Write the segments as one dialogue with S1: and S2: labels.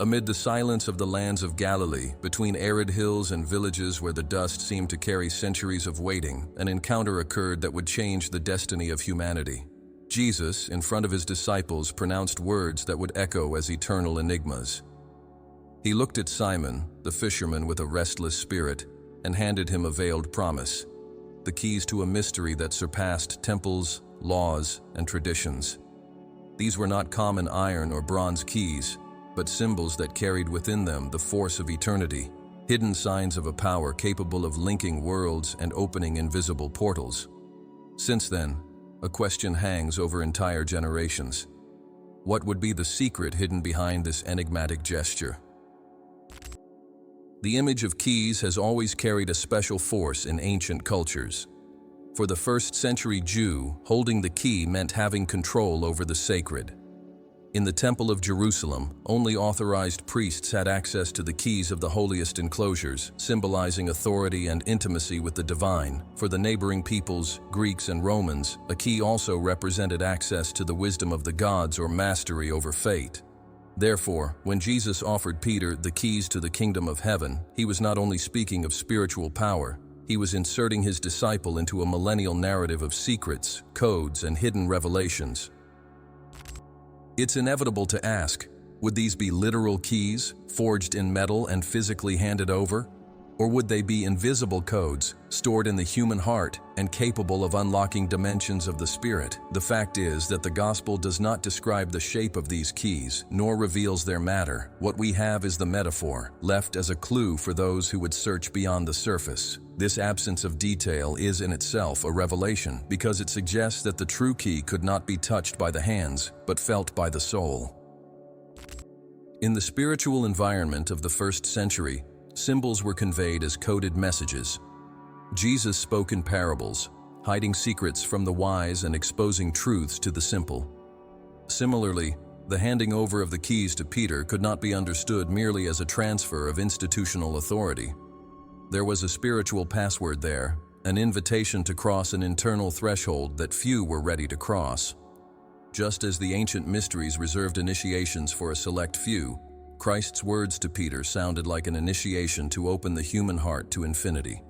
S1: Amid the silence of the lands of Galilee, between arid hills and villages where the dust seemed to carry centuries of waiting, an encounter occurred that would change the destiny of humanity. Jesus, in front of his disciples, pronounced words that would echo as eternal enigmas. He looked at Simon, the fisherman with a restless spirit, and handed him a veiled promise, the keys to a mystery that surpassed temples, laws, and traditions. These were not common iron or bronze keys, but symbols that carried within them the force of eternity, hidden signs of a power capable of linking worlds and opening invisible portals. Since then, a question hangs over entire generations. What would be the secret hidden behind this enigmatic gesture? The image of keys has always carried a special force in ancient cultures. For the first-century Jew, holding the key meant having control over the sacred. In the Temple of Jerusalem, only authorized priests had access to the keys of the holiest enclosures, symbolizing authority and intimacy with the divine. For the neighboring peoples, Greeks and Romans, a key also represented access to the wisdom of the gods or mastery over fate. Therefore, when Jesus offered Peter the keys to the kingdom of heaven, he was not only speaking of spiritual power, he was inserting his disciple into a millennial narrative of secrets, codes, and hidden revelations. It's inevitable to ask, would these be literal keys, forged in metal and physically handed over? Or would they be invisible codes, stored in the human heart and capable of unlocking dimensions of the spirit? The fact is that the gospel does not describe the shape of these keys, nor reveals their matter. What we have is the metaphor, left as a clue for those who would search beyond the surface. This absence of detail is in itself a revelation, because it suggests that the true key could not be touched by the hands, but felt by the soul. In the spiritual environment of the first century, symbols were conveyed as coded messages. Jesus spoke in parables, hiding secrets from the wise and exposing truths to the simple. Similarly, the handing over of the keys to Peter could not be understood merely as a transfer of institutional authority. There was a spiritual password there, an invitation to cross an internal threshold that few were ready to cross. Just as the ancient mysteries reserved initiations for a select few, Christ's words to Peter sounded like an initiation to open the human heart to infinity.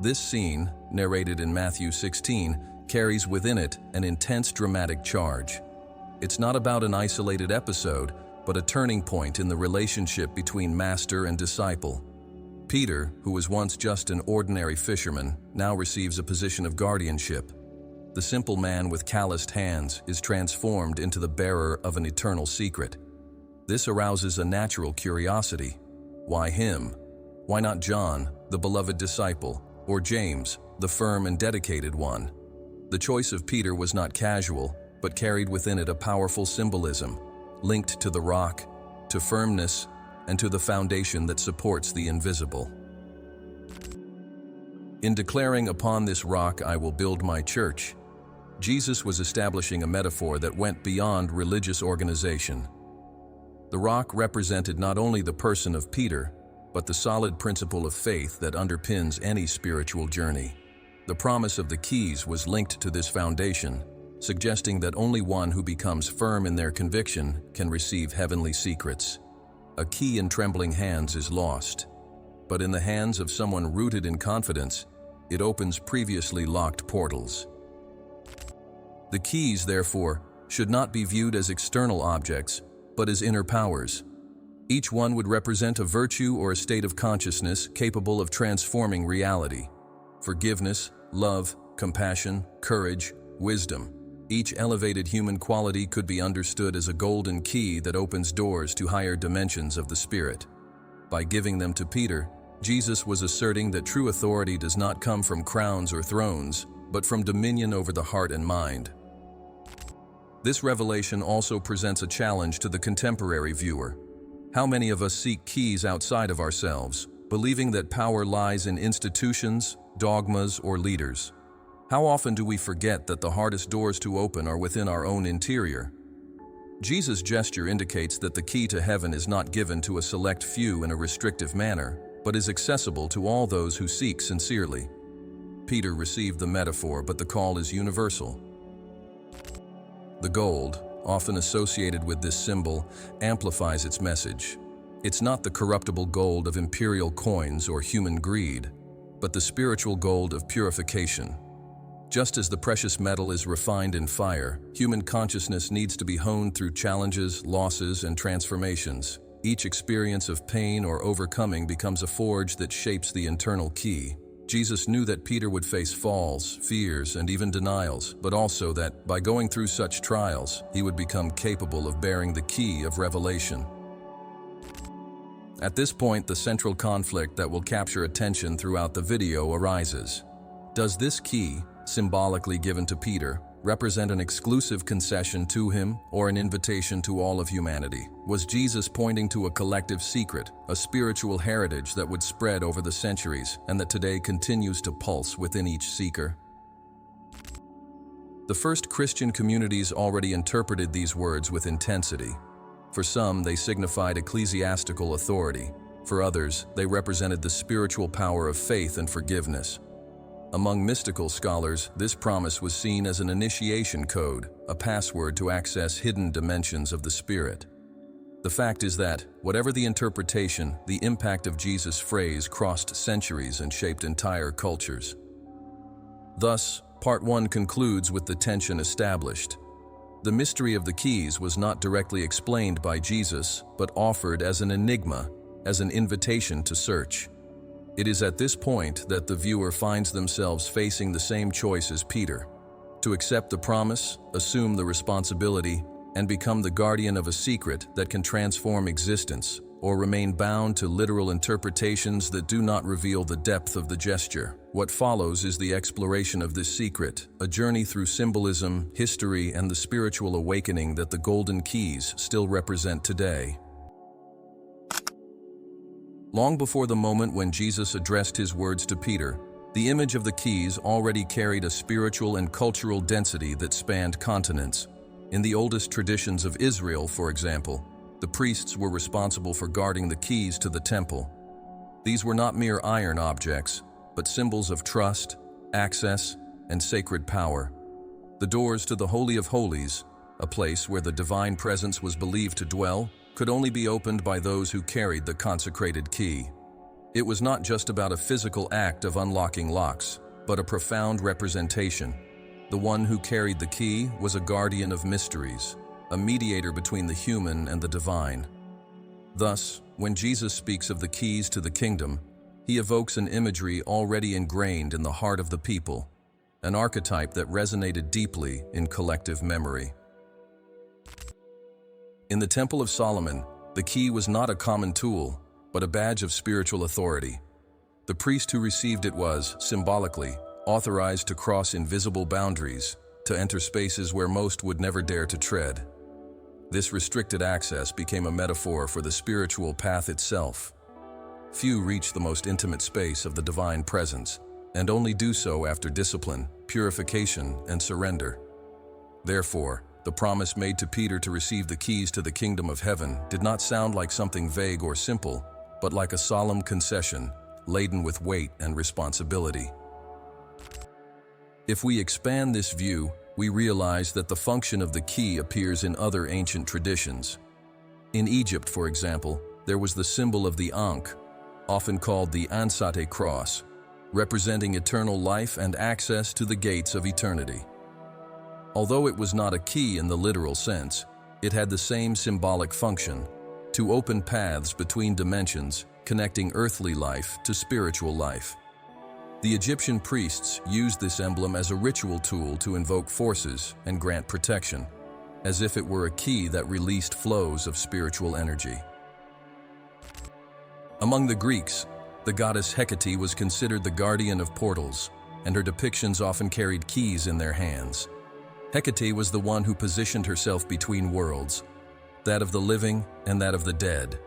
S1: This scene, narrated in Matthew 16, carries within it an intense dramatic charge. It's not about an isolated episode, but a turning point in the relationship between master and disciple. Peter, who was once just an ordinary fisherman, now receives a position of guardianship. The simple man with calloused hands is transformed into the bearer of an eternal secret. This arouses a natural curiosity. Why him? Why not John, the beloved disciple, or James, the firm and dedicated one? The choice of Peter was not casual, but carried within it a powerful symbolism, linked to the rock, to firmness, and to the foundation that supports the invisible. In declaring, "Upon this rock I will build my church," Jesus was establishing a metaphor that went beyond religious organization. The rock represented not only the person of Peter, but the solid principle of faith that underpins any spiritual journey. The promise of the keys was linked to this foundation, suggesting that only one who becomes firm in their conviction can receive heavenly secrets. A key in trembling hands is lost, but in the hands of someone rooted in confidence, it opens previously locked portals. The keys, therefore, should not be viewed as external objects, but as inner powers. Each one would represent a virtue or a state of consciousness capable of transforming reality. Forgiveness, love, compassion, courage, wisdom. Each elevated human quality could be understood as a golden key that opens doors to higher dimensions of the Spirit. By giving them to Peter, Jesus was asserting that true authority does not come from crowns or thrones, but from dominion over the heart and mind. This revelation also presents a challenge to the contemporary viewer. How many of us seek keys outside of ourselves, believing that power lies in institutions, dogmas, or leaders? How often do we forget that the hardest doors to open are within our own interior? Jesus' gesture indicates that the key to heaven is not given to a select few in a restrictive manner, but is accessible to all those who seek sincerely. Peter received the metaphor, but the call is universal. The gold, often associated with this symbol, amplifies its message. It's not the corruptible gold of imperial coins or human greed, but the spiritual gold of purification. Just as the precious metal is refined in fire, human consciousness needs to be honed through challenges, losses, and transformations. Each experience of pain or overcoming becomes a forge that shapes the internal key. Jesus knew that Peter would face falls, fears, and even denials, but also that, by going through such trials, he would become capable of bearing the key of revelation. At this point, the central conflict that will capture attention throughout the video arises. Does this key, symbolically given to Peter, represent an exclusive concession to him or an invitation to all of humanity? Was Jesus pointing to a collective secret, a spiritual heritage that would spread over the centuries and that today continues to pulse within each seeker? The first Christian communities already interpreted these words with intensity. For some, they signified ecclesiastical authority. For others, they represented the spiritual power of faith and forgiveness. Among mystical scholars, this promise was seen as an initiation code, a password to access hidden dimensions of the Spirit. The fact is that, whatever the interpretation, the impact of Jesus' phrase crossed centuries and shaped entire cultures. Thus, Part 1 concludes with the tension established. The mystery of the keys was not directly explained by Jesus, but offered as an enigma, as an invitation to search. It is at this point that the viewer finds themselves facing the same choice as Peter: to accept the promise, assume the responsibility, and become the guardian of a secret that can transform existence, or remain bound to literal interpretations that do not reveal the depth of the gesture. What follows is the exploration of this secret, a journey through symbolism, history, and the spiritual awakening that the golden keys still represent today. Long before the moment when Jesus addressed his words to Peter, the image of the keys already carried a spiritual and cultural density that spanned continents. In the oldest traditions of Israel, for example, the priests were responsible for guarding the keys to the temple. These were not mere iron objects, but symbols of trust, access, and sacred power. The doors to the Holy of Holies, a place where the divine presence was believed to dwell, could only be opened by those who carried the consecrated key. It was not just about a physical act of unlocking locks, but a profound representation. The one who carried the key was a guardian of mysteries, a mediator between the human and the divine. Thus, when Jesus speaks of the keys to the kingdom, he evokes an imagery already ingrained in the heart of the people, an archetype that resonated deeply in collective memory. In the Temple of Solomon, the key was not a common tool, but a badge of spiritual authority. The priest who received it was, symbolically, authorized to cross invisible boundaries, to enter spaces where most would never dare to tread. This restricted access became a metaphor for the spiritual path itself. Few reach the most intimate space of the divine presence, and only do so after discipline, purification, and surrender. Therefore, the promise made to Peter to receive the keys to the kingdom of heaven did not sound like something vague or simple, but like a solemn concession, laden with weight and responsibility. If we expand this view, we realize that the function of the key appears in other ancient traditions. In Egypt, for example, there was the symbol of the Ankh, often called the Ansate cross, representing eternal life and access to the gates of eternity. Although it was not a key in the literal sense, it had the same symbolic function: to open paths between dimensions, connecting earthly life to spiritual life. The Egyptian priests used this emblem as a ritual tool to invoke forces and grant protection, as if it were a key that released flows of spiritual energy. Among the Greeks, the goddess Hecate was considered the guardian of portals, and her depictions often carried keys in their hands. Hecate was the one who positioned herself between worlds, that of the living and that of the dead,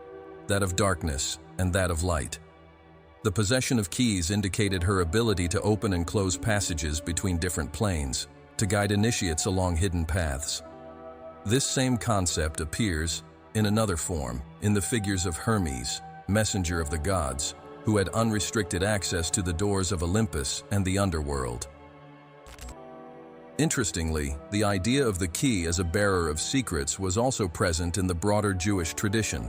S1: that of darkness and that of light. The possession of keys indicated her ability to open and close passages between different planes, to guide initiates along hidden paths. This same concept appears, in another form, in the figures of Hermes, messenger of the gods, who had unrestricted access to the doors of Olympus and the underworld. Interestingly, the idea of the key as a bearer of secrets was also present in the broader Jewish tradition.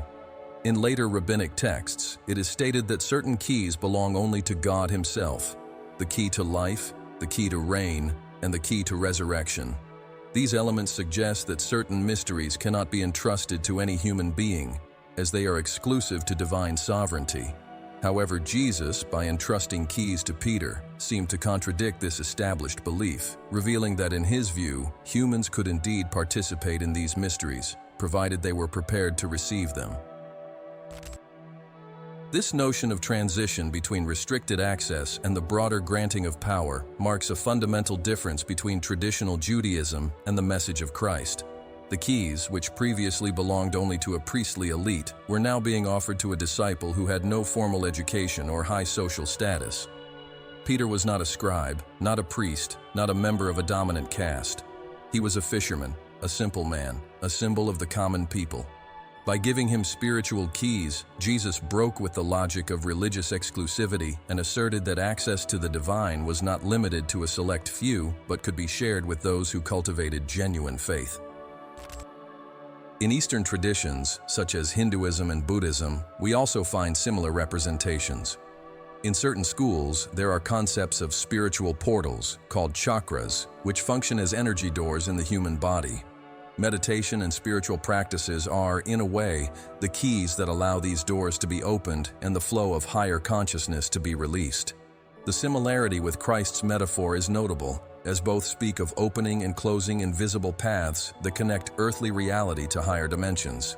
S1: In later rabbinic texts, it is stated that certain keys belong only to God Himself: the key to life, the key to reign, and the key to resurrection. These elements suggest that certain mysteries cannot be entrusted to any human being, as they are exclusive to divine sovereignty. However, Jesus, by entrusting keys to Peter, seemed to contradict this established belief, revealing that in his view, humans could indeed participate in these mysteries, provided they were prepared to receive them. This notion of transition between restricted access and the broader granting of power marks a fundamental difference between traditional Judaism and the message of Christ. The keys, which previously belonged only to a priestly elite, were now being offered to a disciple who had no formal education or high social status. Peter was not a scribe, not a priest, not a member of a dominant caste. He was a fisherman, a simple man, a symbol of the common people. By giving him spiritual keys, Jesus broke with the logic of religious exclusivity and asserted that access to the divine was not limited to a select few, but could be shared with those who cultivated genuine faith. In Eastern traditions, such as Hinduism and Buddhism, we also find similar representations. In certain schools, there are concepts of spiritual portals, called chakras, which function as energy doors in the human body. Meditation and spiritual practices are, in a way, the keys that allow these doors to be opened and the flow of higher consciousness to be released. The similarity with Christ's metaphor is notable, as both speak of opening and closing invisible paths that connect earthly reality to higher dimensions.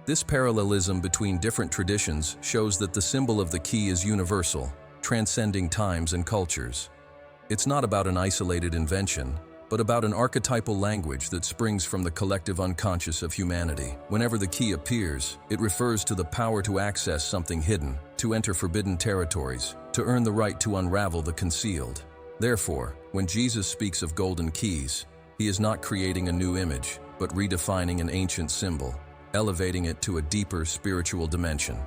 S1: This parallelism between different traditions shows that the symbol of the key is universal, transcending times and cultures. It's not about an isolated invention, but about an archetypal language that springs from the collective unconscious of humanity. Whenever the key appears, it refers to the power to access something hidden, to enter forbidden territories, to earn the right to unravel the concealed. Therefore, when Jesus speaks of golden keys, he is not creating a new image, but redefining an ancient symbol, elevating it to a deeper spiritual dimension.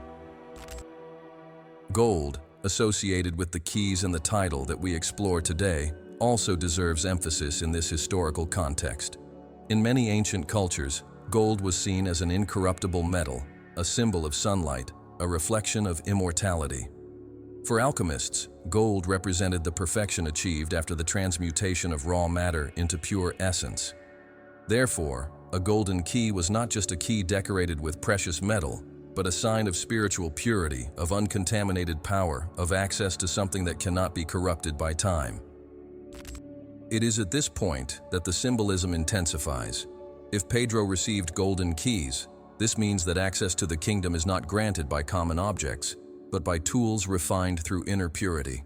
S1: Gold, associated with the keys and the title that we explore today, also deserves emphasis in this historical context. In many ancient cultures, gold was seen as an incorruptible metal, a symbol of sunlight, a reflection of immortality. For alchemists, gold represented the perfection achieved after the transmutation of raw matter into pure essence. Therefore, a golden key was not just a key decorated with precious metal, but a sign of spiritual purity, of uncontaminated power, of access to something that cannot be corrupted by time. It is at this point that the symbolism intensifies. If Pedro received golden keys, this means that access to the kingdom is not granted by common objects, but by tools refined through inner purity.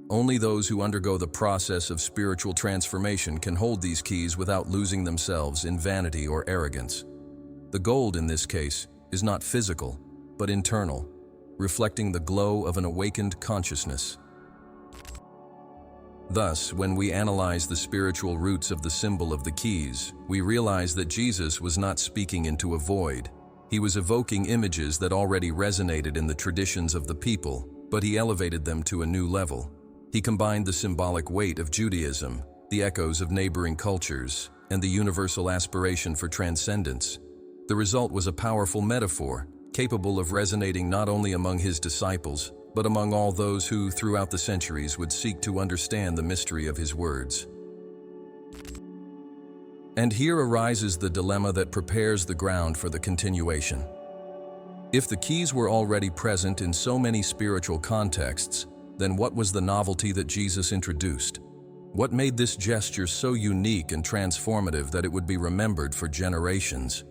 S1: Only those who undergo the process of spiritual transformation can hold these keys without losing themselves in vanity or arrogance. The gold in this case is not physical, but internal, reflecting the glow of an awakened consciousness. Thus, when we analyze the spiritual roots of the symbol of the keys, we realize that Jesus was not speaking into a void. He was evoking images that already resonated in the traditions of the people, but he elevated them to a new level. He combined the symbolic weight of Judaism, the echoes of neighboring cultures, and the universal aspiration for transcendence. The result was a powerful metaphor, capable of resonating not only among his disciples, but among all those who, throughout the centuries, would seek to understand the mystery of his words. And here arises the dilemma that prepares the ground for the continuation. If the keys were already present in so many spiritual contexts, then what was the novelty that Jesus introduced? What made this gesture so unique and transformative that it would be remembered for generations?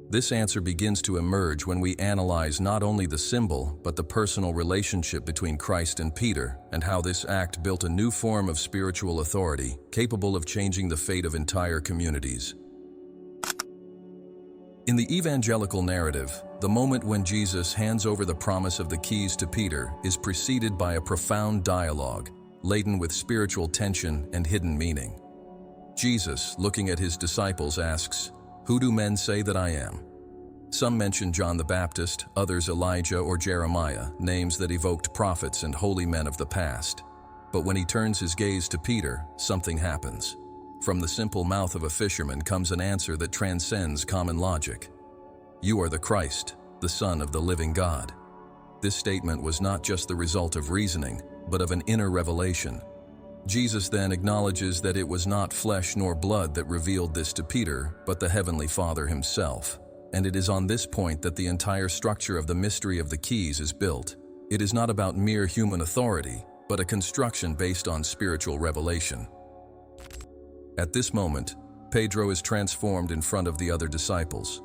S1: This answer begins to emerge when we analyze not only the symbol, but the personal relationship between Christ and Peter, and how this act built a new form of spiritual authority, capable of changing the fate of entire communities. In the evangelical narrative, the moment when Jesus hands over the promise of the keys to Peter is preceded by a profound dialogue, laden with spiritual tension and hidden meaning. Jesus, looking at his disciples, asks, "Who do men say that I am?" Some mention John the Baptist, others Elijah or Jeremiah, names that evoked prophets and holy men of the past. But when he turns his gaze to Peter, something happens. From the simple mouth of a fisherman comes an answer that transcends common logic. "You are the Christ, the Son of the living God." This statement was not just the result of reasoning, but of an inner revelation. Jesus then acknowledges that it was not flesh nor blood that revealed this to Peter, but the Heavenly Father himself. And it is on this point that the entire structure of the mystery of the keys is built. It is not about mere human authority, but a construction based on spiritual revelation. At this moment, Pedro is transformed in front of the other disciples.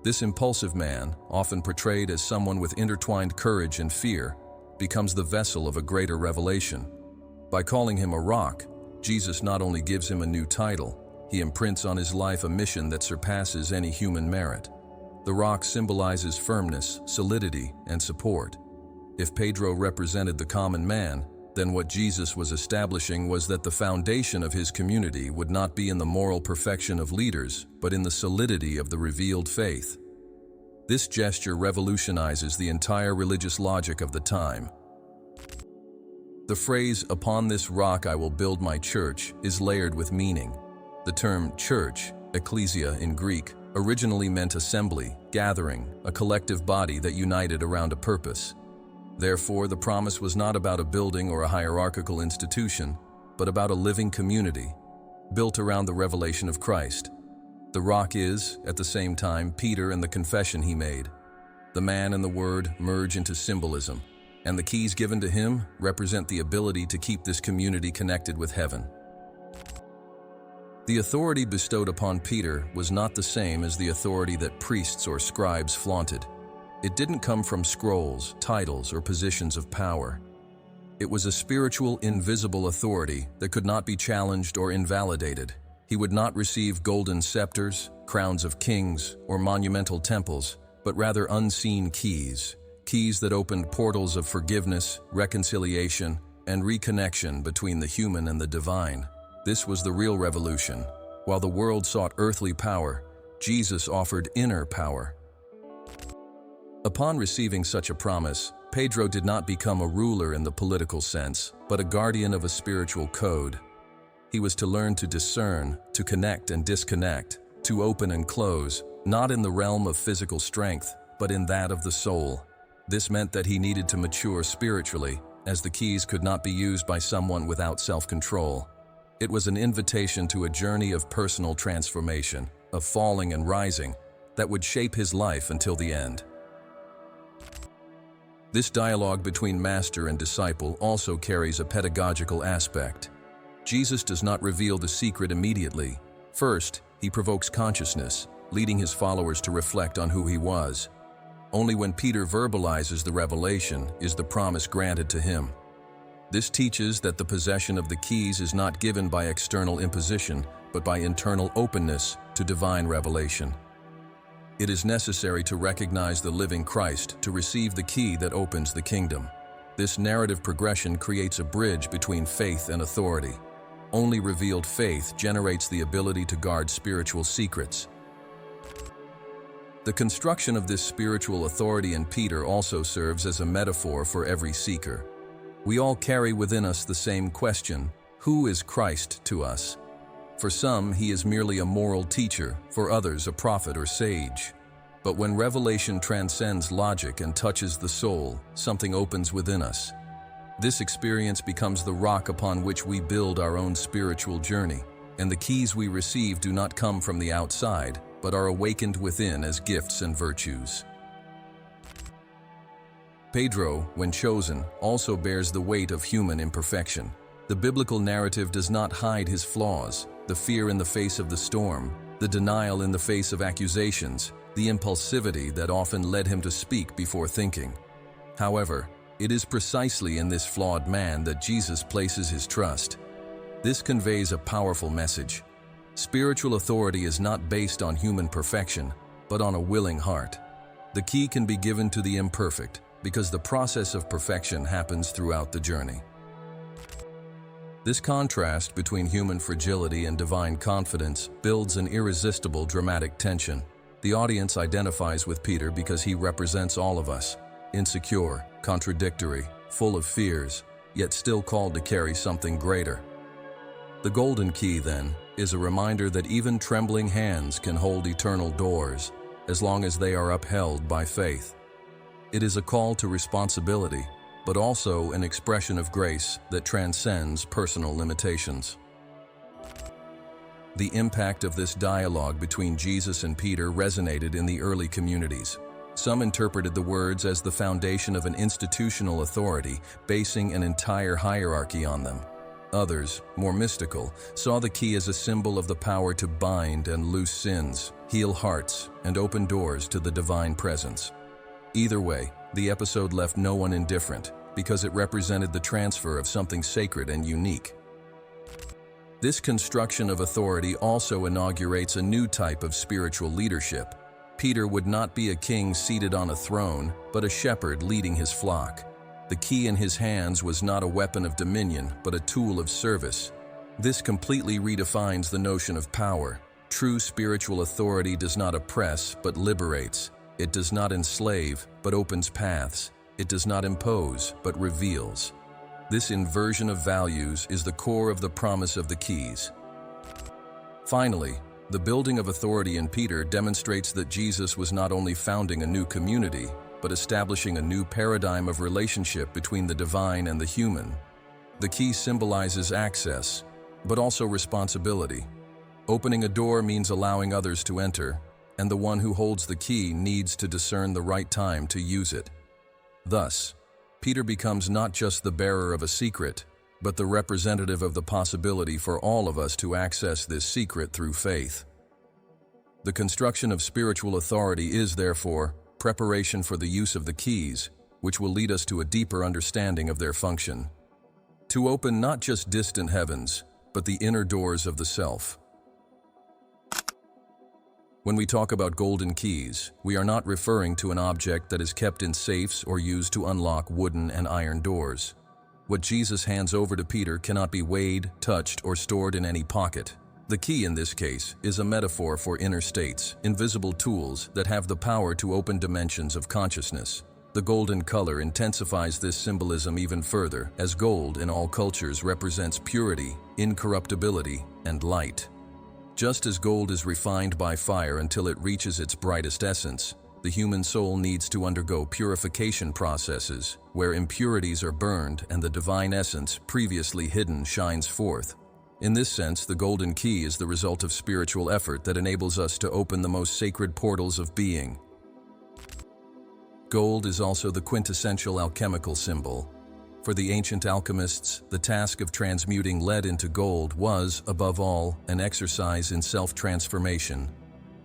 S1: This impulsive man, often portrayed as someone with intertwined courage and fear, becomes the vessel of a greater revelation. By calling him a rock, Jesus not only gives him a new title, he imprints on his life a mission that surpasses any human merit. The rock symbolizes firmness, solidity, and support. If Pedro represented the common man, then what Jesus was establishing was that the foundation of his community would not be in the moral perfection of leaders, but in the solidity of the revealed faith. This gesture revolutionizes the entire religious logic of the time. The phrase, "Upon this rock I will build my church," is layered with meaning. The term church, ecclesia in Greek, originally meant assembly, gathering, a collective body that united around a purpose. Therefore, the promise was not about a building or a hierarchical institution, but about a living community, built around the revelation of Christ. The rock is, at the same time, Peter and the confession he made. The man and the word merge into symbolism, and the keys given to him represent the ability to keep this community connected with heaven. The authority bestowed upon Peter was not the same as the authority that priests or scribes flaunted. It didn't come from scrolls, titles, or positions of power. It was a spiritual, invisible authority that could not be challenged or invalidated. He would not receive golden scepters, crowns of kings, or monumental temples, but rather unseen keys, keys that opened portals of forgiveness, reconciliation, and reconnection between the human and the divine. This was the real revolution. While the world sought earthly power, Jesus offered inner power. Upon receiving such a promise, Pedro did not become a ruler in the political sense, but a guardian of a spiritual code. He was to learn to discern, to connect and disconnect, to open and close, not in the realm of physical strength, but in that of the soul. This meant that he needed to mature spiritually, as the keys could not be used by someone without self-control. It was an invitation to a journey of personal transformation, of falling and rising, that would shape his life until the end. This dialogue between master and disciple also carries a pedagogical aspect. Jesus does not reveal the secret immediately. First, he provokes consciousness, leading his followers to reflect on who he was. Only when Peter verbalizes the revelation is the promise granted to him. This teaches that the possession of the keys is not given by external imposition, but by internal openness to divine revelation. It is necessary to recognize the living Christ to receive the key that opens the kingdom. This narrative progression creates a bridge between faith and authority. Only revealed faith generates the ability to guard spiritual secrets. The construction of this spiritual authority in Peter also serves as a metaphor for every seeker. We all carry within us the same question: who is Christ to us? For some, he is merely a moral teacher, for others a prophet or sage. But when revelation transcends logic and touches the soul, something opens within us. This experience becomes the rock upon which we build our own spiritual journey, and the keys we receive do not come from the outside, but are awakened within as gifts and virtues. Pedro, when chosen, also bears the weight of human imperfection. The biblical narrative does not hide his flaws, the fear in the face of the storm, the denial in the face of accusations, the impulsivity that often led him to speak before thinking. However, it is precisely in this flawed man that Jesus places his trust. This conveys a powerful message. Spiritual authority is not based on human perfection, but on a willing heart. The key can be given to the imperfect, because the process of perfection happens throughout the journey. This contrast between human fragility and divine confidence builds an irresistible dramatic tension. The audience identifies with Peter because he represents all of us, insecure, contradictory, full of fears, yet still called to carry something greater. The golden key, then, is a reminder that even trembling hands can hold eternal doors, as long as they are upheld by faith. It is a call to responsibility, but also an expression of grace that transcends personal limitations. The impact of this dialogue between Jesus and Peter resonated in the early communities. Some interpreted the words as the foundation of an institutional authority, basing an entire hierarchy on them. Others, more mystical, saw the key as a symbol of the power to bind and loose sins, heal hearts, and open doors to the divine presence. Either way, the episode left no one indifferent, because it represented the transfer of something sacred and unique. This construction of authority also inaugurates a new type of spiritual leadership. Peter would not be a king seated on a throne, but a shepherd leading his flock. The key in his hands was not a weapon of dominion, but a tool of service. This completely redefines the notion of power. True spiritual authority does not oppress, but liberates. It does not enslave, but opens paths. It does not impose, but reveals. This inversion of values is the core of the promise of the keys. Finally, the building of authority in Peter demonstrates that Jesus was not only founding a new community, but establishing a new paradigm of relationship between the divine and the human. The key symbolizes access, but also responsibility. Opening a door means allowing others to enter, and the one who holds the key needs to discern the right time to use it. Thus, Peter becomes not just the bearer of a secret, but the representative of the possibility for all of us to access this secret through faith. The construction of spiritual authority is, therefore, preparation for the use of the keys, which will lead us to a deeper understanding of their function. To open not just distant heavens, but the inner doors of the self. When we talk about golden keys, we are not referring to an object that is kept in safes or used to unlock wooden and iron doors. What Jesus hands over to Peter cannot be weighed, touched, or stored in any pocket. The key in this case is a metaphor for inner states, invisible tools that have the power to open dimensions of consciousness. The golden color intensifies this symbolism even further, as gold in all cultures represents purity, incorruptibility, and light. Just as gold is refined by fire until it reaches its brightest essence, the human soul needs to undergo purification processes, where impurities are burned and the divine essence, previously hidden, shines forth. In this sense, the golden key is the result of spiritual effort that enables us to open the most sacred portals of being. Gold is also the quintessential alchemical symbol. For the ancient alchemists, the task of transmuting lead into gold was, above all, an exercise in self-transformation.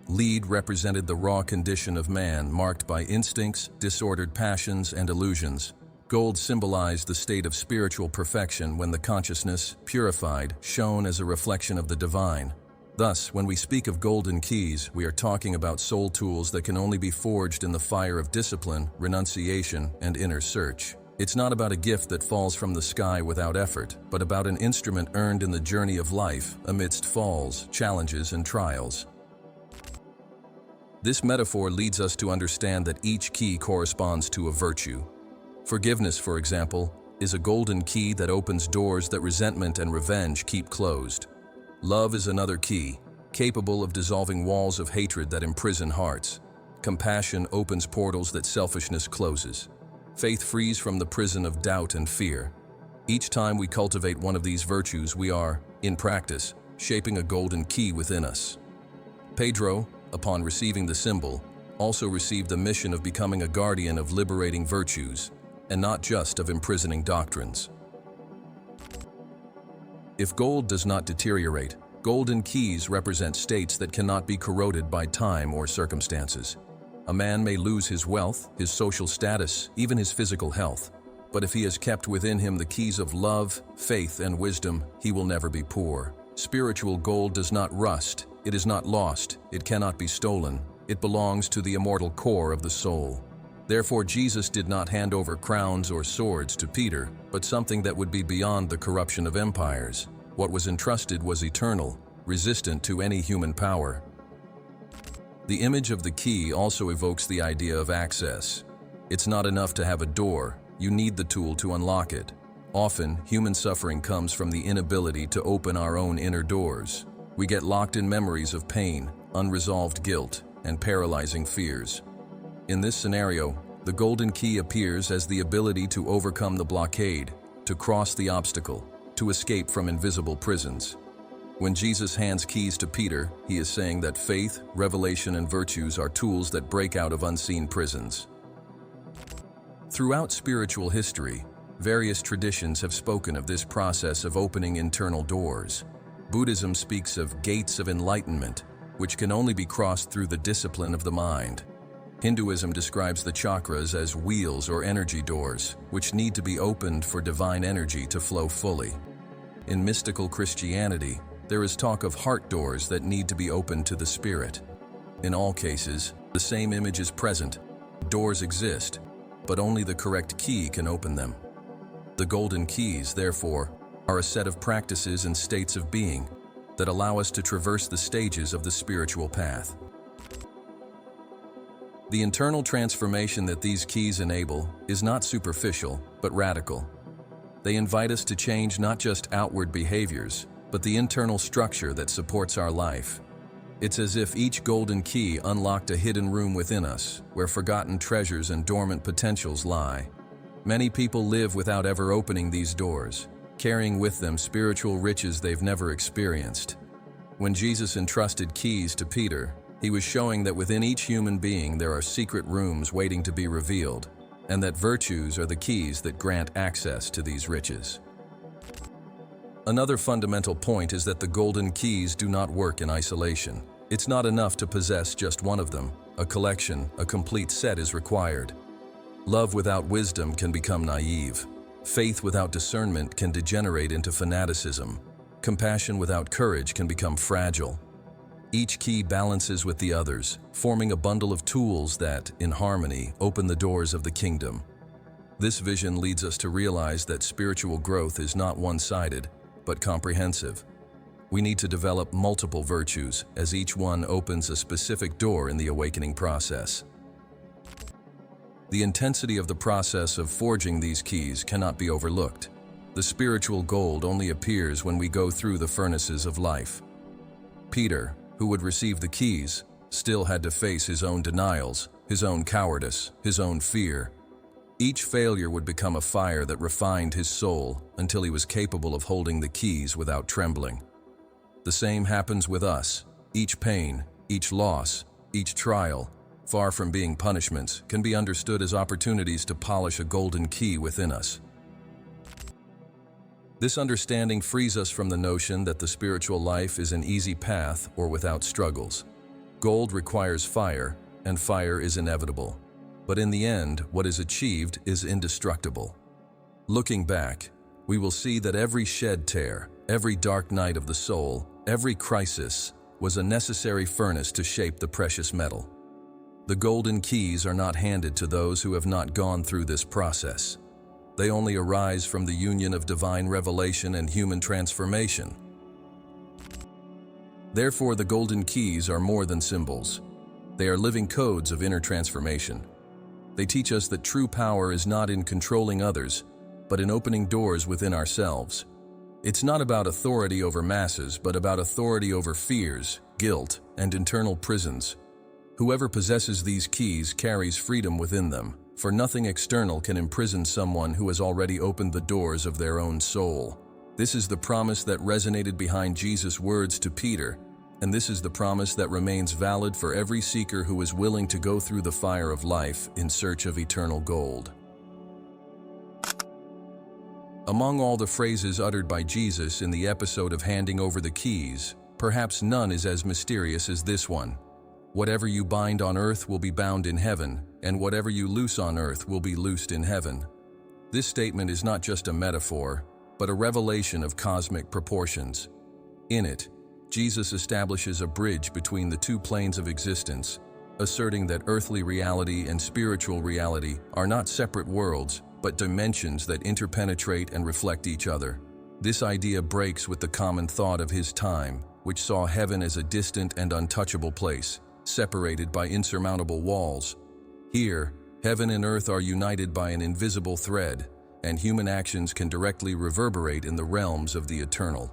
S1: Lead represented the raw condition of man, marked by instincts, disordered passions, and illusions. Gold symbolized the state of spiritual perfection when the consciousness, purified, shone as a reflection of the divine. Thus, when we speak of golden keys, we are talking about soul tools that can only be forged in the fire of discipline, renunciation, and inner search. It's not about a gift that falls from the sky without effort, but about an instrument earned in the journey of life, amidst falls, challenges, and trials. This metaphor leads us to understand that each key corresponds to a virtue. Forgiveness, for example, is a golden key that opens doors that resentment and revenge keep closed. Love is another key, capable of dissolving walls of hatred that imprison hearts. Compassion opens portals that selfishness closes. Faith frees from the prison of doubt and fear. Each time we cultivate one of these virtues, we are, in practice, shaping a golden key within us. Pedro, upon receiving the symbol, also received the mission of becoming a guardian of liberating virtues, and not just of imprisoning doctrines. If gold does not deteriorate, golden keys represent states that cannot be corroded by time or circumstances. A man may lose his wealth, his social status, even his physical health. But if he has kept within him the keys of love, faith, and wisdom, he will never be poor. Spiritual gold does not rust, it is not lost, it cannot be stolen. It belongs to the immortal core of the soul. Therefore, Jesus did not hand over crowns or swords to Peter, but something that would be beyond the corruption of empires. What was entrusted was eternal, resistant to any human power. The image of the key also evokes the idea of access. It's not enough to have a door, you need the tool to unlock it. Often, human suffering comes from the inability to open our own inner doors. We get locked in memories of pain, unresolved guilt, and paralyzing fears. In this scenario, the golden key appears as the ability to overcome the blockade, to cross the obstacle, to escape from invisible prisons. When Jesus hands keys to Peter, he is saying that faith, revelation, and virtues are tools that break out of unseen prisons. Throughout spiritual history, various traditions have spoken of this process of opening internal doors. Buddhism speaks of gates of enlightenment, which can only be crossed through the discipline of the mind. Hinduism describes the chakras as wheels or energy doors, which need to be opened for divine energy to flow fully. In mystical Christianity, there is talk of heart doors that need to be opened to the spirit. In all cases, the same image is present. Doors exist, but only the correct key can open them. The golden keys, therefore, are a set of practices and states of being that allow us to traverse the stages of the spiritual path. The internal transformation that these keys enable is not superficial, but radical. They invite us to change not just outward behaviors, but the internal structure that supports our life. It's as if each golden key unlocked a hidden room within us, where forgotten treasures and dormant potentials lie. Many people live without ever opening these doors, carrying with them spiritual riches they've never experienced. When Jesus entrusted keys to Peter, he was showing that within each human being there are secret rooms waiting to be revealed, and that virtues are the keys that grant access to these riches. Another fundamental point is that the golden keys do not work in isolation. It's not enough to possess just one of them. A collection, a complete set is required. Love without wisdom can become naive. Faith without discernment can degenerate into fanaticism. Compassion without courage can become fragile. Each key balances with the others, forming a bundle of tools that, in harmony, open the doors of the kingdom. This vision leads us to realize that spiritual growth is not one-sided, but comprehensive. We need to develop multiple virtues, as each one opens a specific door in the awakening process. The intensity of the process of forging these keys cannot be overlooked. The spiritual gold only appears when we go through the furnaces of life. Peter, who would receive the keys, still had to face his own denials, his own cowardice, his own fear. Each failure would become a fire that refined his soul until he was capable of holding the keys without trembling. The same happens with us. Each pain, each loss, each trial, far from being punishments, can be understood as opportunities to polish a golden key within us. This understanding frees us from the notion that the spiritual life is an easy path or without struggles. Gold requires fire, and fire is inevitable. But in the end, what is achieved is indestructible. Looking back, we will see that every shed tear, every dark night of the soul, every crisis was a necessary furnace to shape the precious metal. The golden keys are not handed to those who have not gone through this process. They only arise from the union of divine revelation and human transformation. Therefore, the golden keys are more than symbols. They are living codes of inner transformation. They teach us that true power is not in controlling others, but in opening doors within ourselves. It's not about authority over masses, but about authority over fears, guilt, and internal prisons. Whoever possesses these keys carries freedom within them, for nothing external can imprison someone who has already opened the doors of their own soul. This is the promise that resonated behind Jesus' words to Peter, and this is the promise that remains valid for every seeker who is willing to go through the fire of life in search of eternal gold. Among all the phrases uttered by Jesus in the episode of handing over the keys, perhaps none is as mysterious as this one. Whatever you bind on earth will be bound in heaven, and whatever you loose on earth will be loosed in heaven. This statement is not just a metaphor, but a revelation of cosmic proportions. In it, Jesus establishes a bridge between the two planes of existence, asserting that earthly reality and spiritual reality are not separate worlds, but dimensions that interpenetrate and reflect each other. This idea breaks with the common thought of his time, which saw heaven as a distant and untouchable place, separated by insurmountable walls. Here, heaven and earth are united by an invisible thread, and human actions can directly reverberate in the realms of the eternal.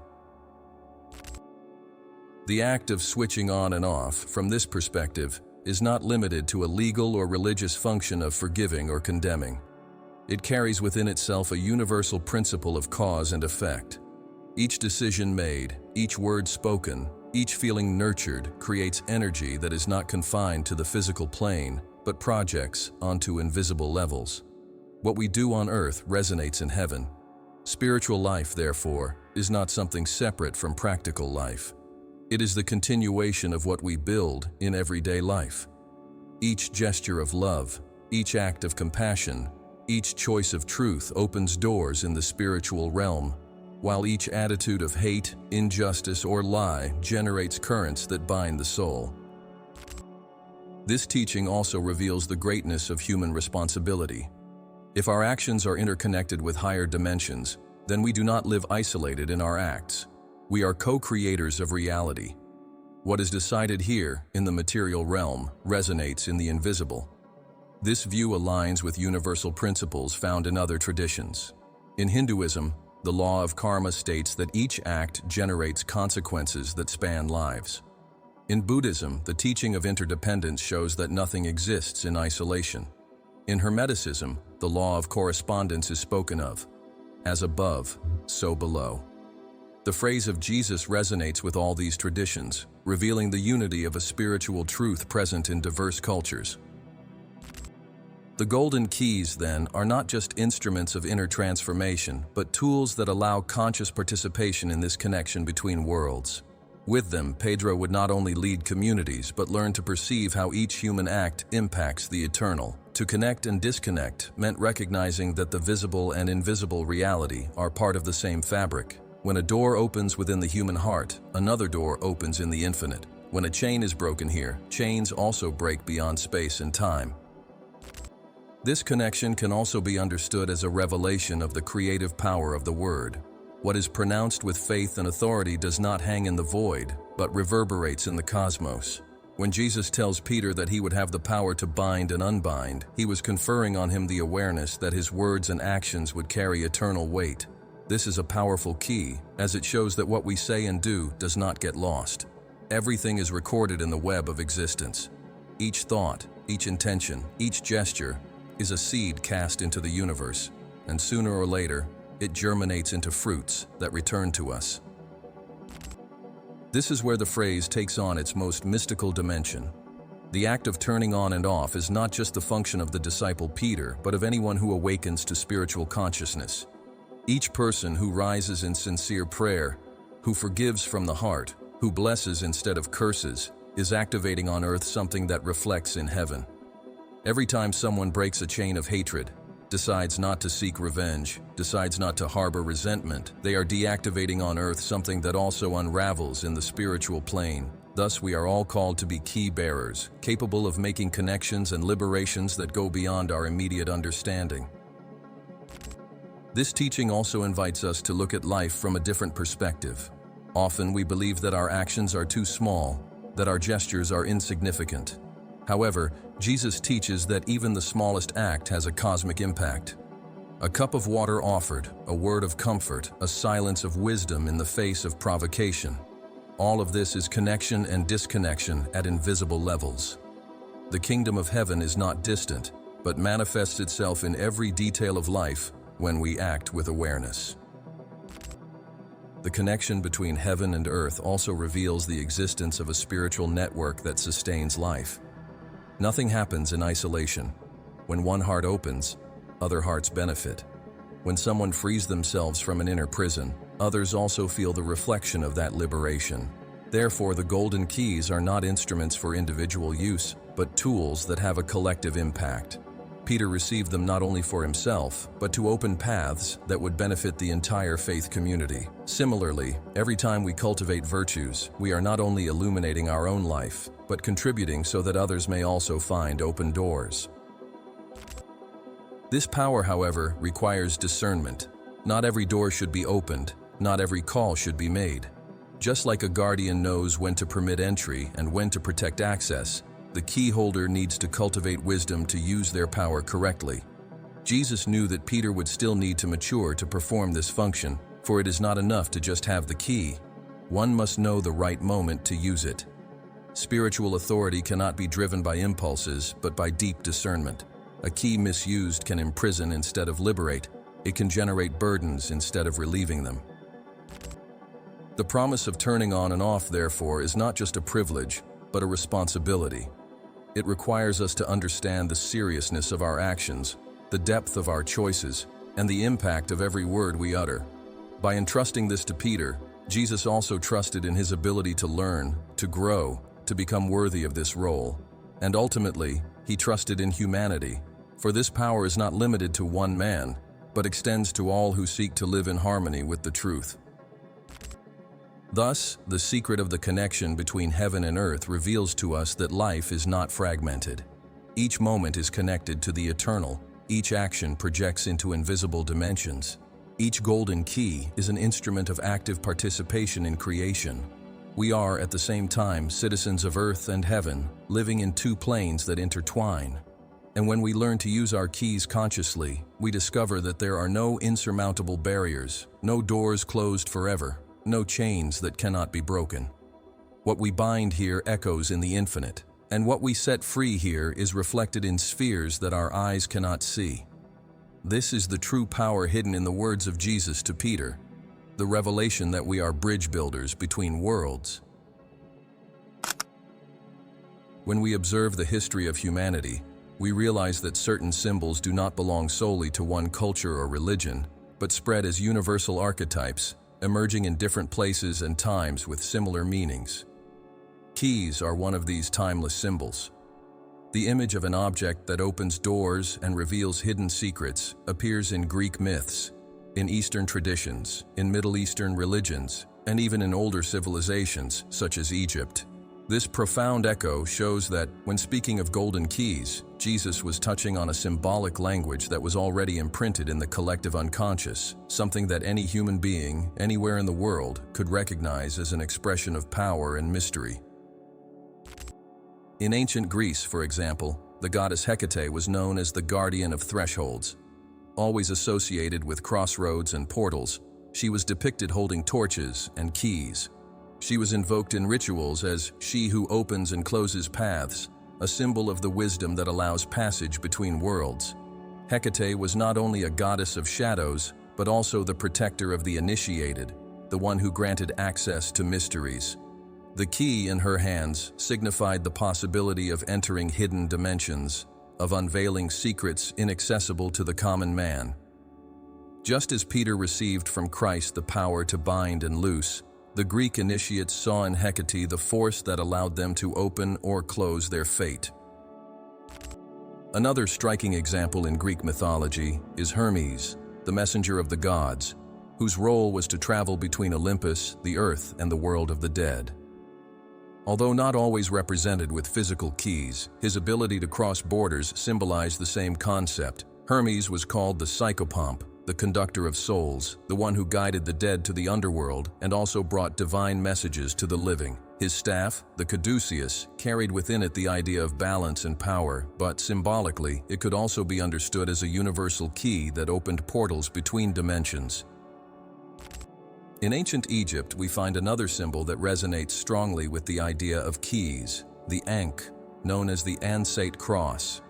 S1: The act of switching on and off, from this perspective, is not limited to a legal or religious function of forgiving or condemning. It carries within itself a universal principle of cause and effect. Each decision made, each word spoken, each feeling nurtured creates energy that is not confined to the physical plane, but projects onto invisible levels. What we do on earth resonates in heaven. Spiritual life, therefore, is not something separate from practical life. It is the continuation of what we build in everyday life. Each gesture of love, each act of compassion, each choice of truth opens doors in the spiritual realm, while each attitude of hate, injustice, or lie generates currents that bind the soul. This teaching also reveals the greatness of human responsibility. If our actions are interconnected with higher dimensions, then we do not live isolated in our acts. We are co-creators of reality. What is decided here, in the material realm, resonates in the invisible. This view aligns with universal principles found in other traditions. In Hinduism, the law of karma states that each act generates consequences that span lives. In Buddhism, the teaching of interdependence shows that nothing exists in isolation. In Hermeticism, the law of correspondence is spoken of. As above, so below. The phrase of Jesus resonates with all these traditions, revealing the unity of a spiritual truth present in diverse cultures. The golden keys, then, are not just instruments of inner transformation, but tools that allow conscious participation in this connection between worlds. With them, Pedro would not only lead communities, but learn to perceive how each human act impacts the eternal. To connect and disconnect meant recognizing that the visible and invisible reality are part of the same fabric. When a door opens within the human heart, another door opens in the infinite. When a chain is broken here, chains also break beyond space and time. This connection can also be understood as a revelation of the creative power of the Word. What is pronounced with faith and authority does not hang in the void, but reverberates in the cosmos. When Jesus tells Peter that he would have the power to bind and unbind, he was conferring on him the awareness that his words and actions would carry eternal weight. This is a powerful key, as it shows that what we say and do does not get lost. Everything is recorded in the web of existence. Each thought, each intention, each gesture is a seed cast into the universe, and sooner or later, it germinates into fruits that return to us. This is where the phrase takes on its most mystical dimension. The act of turning on and off is not just the function of the disciple Peter, but of anyone who awakens to spiritual consciousness. Each person who rises in sincere prayer, who forgives from the heart, who blesses instead of curses, is activating on earth something that reflects in heaven. Every time someone breaks a chain of hatred, decides not to seek revenge, decides not to harbor resentment, they are deactivating on earth something that also unravels in the spiritual plane. Thus, we are all called to be key bearers, capable of making connections and liberations that go beyond our immediate understanding. This teaching also invites us to look at life from a different perspective. Often we believe that our actions are too small, that our gestures are insignificant. However, Jesus teaches that even the smallest act has a cosmic impact. A cup of water offered, a word of comfort, a silence of wisdom in the face of provocation. All of this is connection and disconnection at invisible levels. The kingdom of heaven is not distant, but manifests itself in every detail of life when we act with awareness. The connection between heaven and earth also reveals the existence of a spiritual network that sustains life. Nothing happens in isolation. When one heart opens, other hearts benefit. When someone frees themselves from an inner prison, others also feel the reflection of that liberation. Therefore, the golden keys are not instruments for individual use, but tools that have a collective impact. Peter received them not only for himself, but to open paths that would benefit the entire faith community. Similarly, every time we cultivate virtues, we are not only illuminating our own life, but contributing so that others may also find open doors. This power, however, requires discernment. Not every door should be opened, not every call should be made. Just like a guardian knows when to permit entry and when to protect access, the key holder needs to cultivate wisdom to use their power correctly. Jesus knew that Peter would still need to mature to perform this function, for it is not enough to just have the key. One must know the right moment to use it. Spiritual authority cannot be driven by impulses, but by deep discernment. A key misused can imprison instead of liberate. It can generate burdens instead of relieving them. The promise of turning on and off, therefore, is not just a privilege, but a responsibility. It requires us to understand the seriousness of our actions, the depth of our choices, and the impact of every word we utter. By entrusting this to Peter, Jesus also trusted in his ability to learn, to grow, to become worthy of this role. And ultimately, he trusted in humanity, for this power is not limited to one man, but extends to all who seek to live in harmony with the truth. Thus, the secret of the connection between heaven and earth reveals to us that life is not fragmented. Each moment is connected to the eternal. Each action projects into invisible dimensions. Each golden key is an instrument of active participation in creation. We are, at the same time, citizens of earth and heaven, living in two planes that intertwine. And when we learn to use our keys consciously, we discover that there are no insurmountable barriers, no doors closed forever, no chains that cannot be broken. What we bind here echoes in the infinite, and what we set free here is reflected in spheres that our eyes cannot see. This is the true power hidden in the words of Jesus to Peter, the revelation that we are bridge builders between worlds. When we observe the history of humanity, we realize that certain symbols do not belong solely to one culture or religion, but spread as universal archetypes, emerging in different places and times with similar meanings. Keys are one of these timeless symbols. The image of an object that opens doors and reveals hidden secrets appears in Greek myths, in Eastern traditions, in Middle Eastern religions, and even in older civilizations such as Egypt. This profound echo shows that, when speaking of golden keys, Jesus was touching on a symbolic language that was already imprinted in the collective unconscious, something that any human being, anywhere in the world, could recognize as an expression of power and mystery. In ancient Greece, for example, the goddess Hecate was known as the guardian of thresholds. Always associated with crossroads and portals, she was depicted holding torches and keys. She was invoked in rituals as she who opens and closes paths, a symbol of the wisdom that allows passage between worlds. Hecate was not only a goddess of shadows, but also the protector of the initiated, the one who granted access to mysteries. The key in her hands signified the possibility of entering hidden dimensions, of unveiling secrets inaccessible to the common man. Just as Peter received from Christ the power to bind and loose, the Greek initiates saw in Hecate the force that allowed them to open or close their fate. Another striking example in Greek mythology is Hermes, the messenger of the gods, whose role was to travel between Olympus, the earth, and the world of the dead. Although not always represented with physical keys, his ability to cross borders symbolized the same concept. Hermes was called the psychopomp, the conductor of souls, the one who guided the dead to the underworld and also brought divine messages to the living. His staff, the caduceus, carried within it the idea of balance and power, but symbolically, it could also be understood as a universal key that opened portals between dimensions. In ancient Egypt, we find another symbol that resonates strongly with the idea of keys, the Ankh, known as the Ansate cross.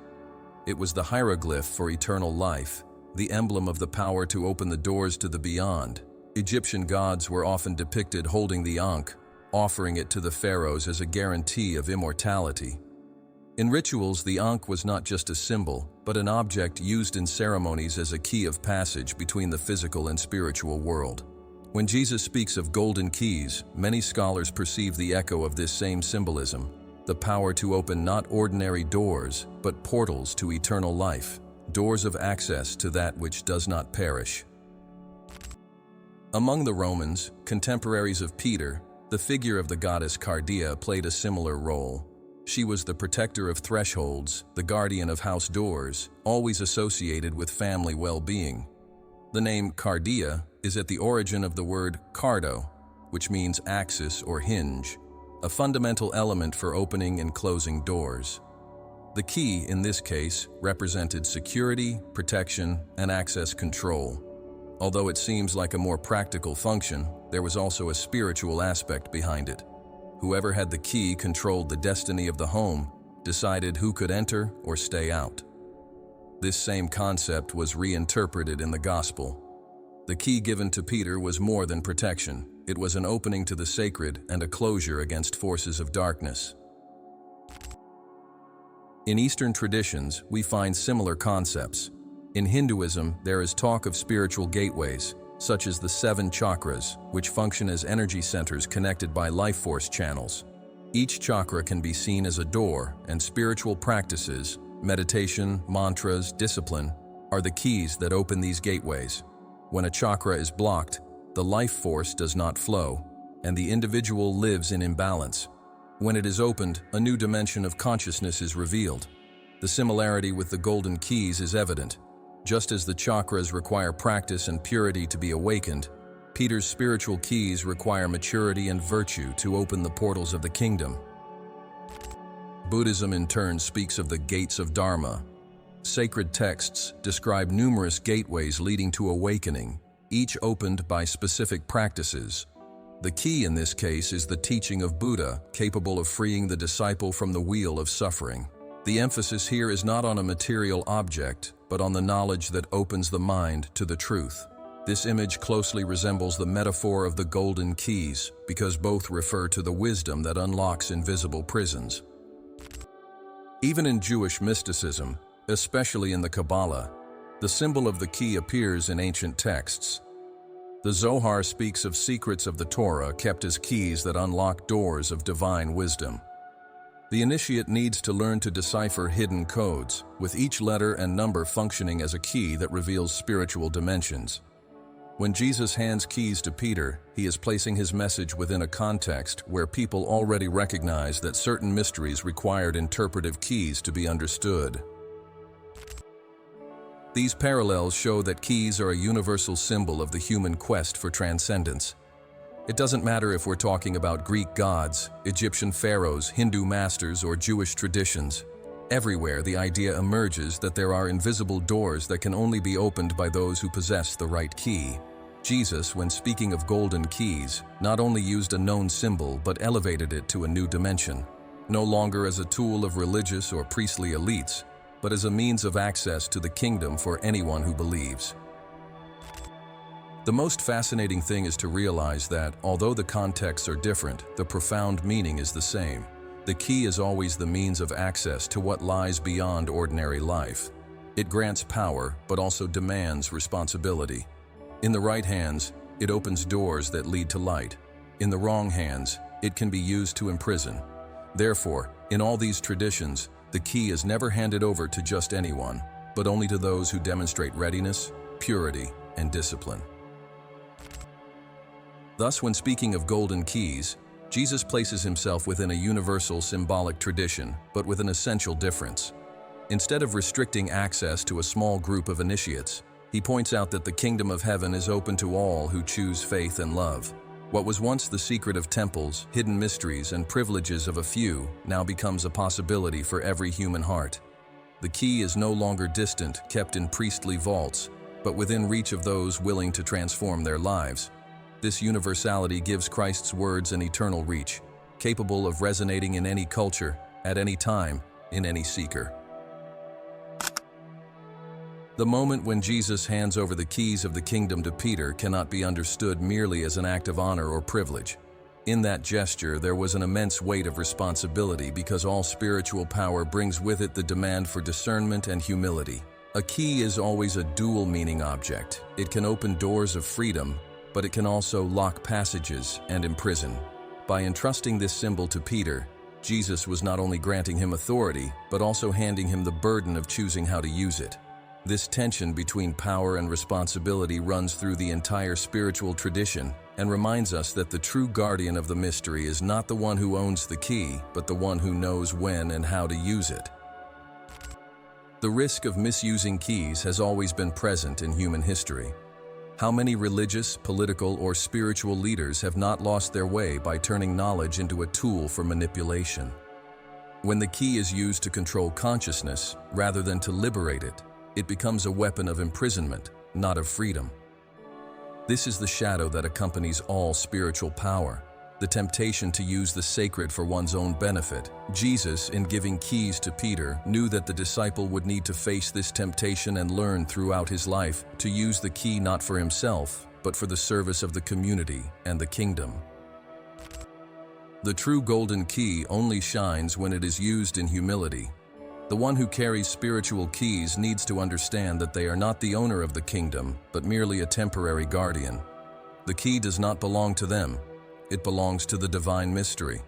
S1: It was the hieroglyph for eternal life, the emblem of the power to open the doors to the beyond. Egyptian gods were often depicted holding the Ankh, offering it to the pharaohs as a guarantee of immortality. In rituals, the Ankh was not just a symbol, but an object used in ceremonies as a key of passage between the physical and spiritual world. When Jesus speaks of golden keys, many scholars perceive the echo of this same symbolism, the power to open not ordinary doors, but portals to eternal life, doors of access to that which does not perish. Among the Romans, contemporaries of Peter, the figure of the goddess Cardia played a similar role. She was the protector of thresholds, the guardian of house doors, always associated with family well-being. The name Cardia is at the origin of the word cardo, which means axis or hinge, a fundamental element for opening and closing doors. The key, in this case, represented security, protection, and access control. Although it seems like a more practical function, there was also a spiritual aspect behind it. Whoever had the key controlled the destiny of the home, decided who could enter or stay out. This same concept was reinterpreted in the Gospel. The key given to Peter was more than protection. It was an opening to the sacred and a closure against forces of darkness. In Eastern traditions, we find similar concepts. In Hinduism, there is talk of spiritual gateways, such as the 7 chakras, which function as energy centers connected by life force channels. Each chakra can be seen as a door, and spiritual practices, meditation, mantras, discipline, are the keys that open these gateways. When a chakra is blocked, the life force does not flow, and the individual lives in imbalance. When it is opened, a new dimension of consciousness is revealed. The similarity with the golden keys is evident. Just as the chakras require practice and purity to be awakened, Peter's spiritual keys require maturity and virtue to open the portals of the kingdom. Buddhism in turn speaks of the gates of Dharma. Sacred texts describe numerous gateways leading to awakening, each opened by specific practices. The key in this case is the teaching of Buddha, capable of freeing the disciple from the wheel of suffering. The emphasis here is not on a material object, but on the knowledge that opens the mind to the truth. This image closely resembles the metaphor of the golden keys, because both refer to the wisdom that unlocks invisible prisons. Even in Jewish mysticism, especially in the Kabbalah, the symbol of the key appears in ancient texts. The Zohar speaks of secrets of the Torah kept as keys that unlock doors of divine wisdom. The initiate needs to learn to decipher hidden codes, with each letter and number functioning as a key that reveals spiritual dimensions. When Jesus hands keys to Peter, he is placing his message within a context where people already recognize that certain mysteries required interpretive keys to be understood. These parallels show that keys are a universal symbol of the human quest for transcendence. It doesn't matter if we're talking about Greek gods, Egyptian pharaohs, Hindu masters, or Jewish traditions. Everywhere the idea emerges that there are invisible doors that can only be opened by those who possess the right key. Jesus, when speaking of golden keys, not only used a known symbol but elevated it to a new dimension, no longer as a tool of religious or priestly elites, but as a means of access to the kingdom for anyone who believes. The most fascinating thing is to realize that, although the contexts are different, the profound meaning is the same. The key is always the means of access to what lies beyond ordinary life. It grants power, but also demands responsibility. In the right hands, it opens doors that lead to light. In the wrong hands, it can be used to imprison. Therefore, in all these traditions, the key is never handed over to just anyone, but only to those who demonstrate readiness, purity, and discipline. Thus, when speaking of golden keys, Jesus places himself within a universal symbolic tradition, but with an essential difference. Instead of restricting access to a small group of initiates, he points out that the kingdom of heaven is open to all who choose faith and love. What was once the secret of temples, hidden mysteries, and privileges of a few now becomes a possibility for every human heart. The key is no longer distant, kept in priestly vaults, but within reach of those willing to transform their lives. This universality gives Christ's words an eternal reach, capable of resonating in any culture, at any time, in any seeker. The moment when Jesus hands over the keys of the kingdom to Peter cannot be understood merely as an act of honor or privilege. In that gesture, there was an immense weight of responsibility because all spiritual power brings with it the demand for discernment and humility. A key is always a dual-meaning object. It can open doors of freedom, but it can also lock passages and imprison. By entrusting this symbol to Peter, Jesus was not only granting him authority, but also handing him the burden of choosing how to use it. This tension between power and responsibility runs through the entire spiritual tradition and reminds us that the true guardian of the mystery is not the one who owns the key, but the one who knows when and how to use it. The risk of misusing keys has always been present in human history. How many religious, political, or spiritual leaders have not lost their way by turning knowledge into a tool for manipulation? When the key is used to control consciousness rather than to liberate it, it becomes a weapon of imprisonment, not of freedom. This is the shadow that accompanies all spiritual power, the temptation to use the sacred for one's own benefit. Jesus, in giving keys to Peter, knew that the disciple would need to face this temptation and learn throughout his life to use the key not for himself, but for the service of the community and the kingdom. The true golden key only shines when it is used in humility. The one who carries spiritual keys needs to understand that they are not the owner of the kingdom, but merely a temporary guardian. The key does not belong to them. It belongs to the divine mystery.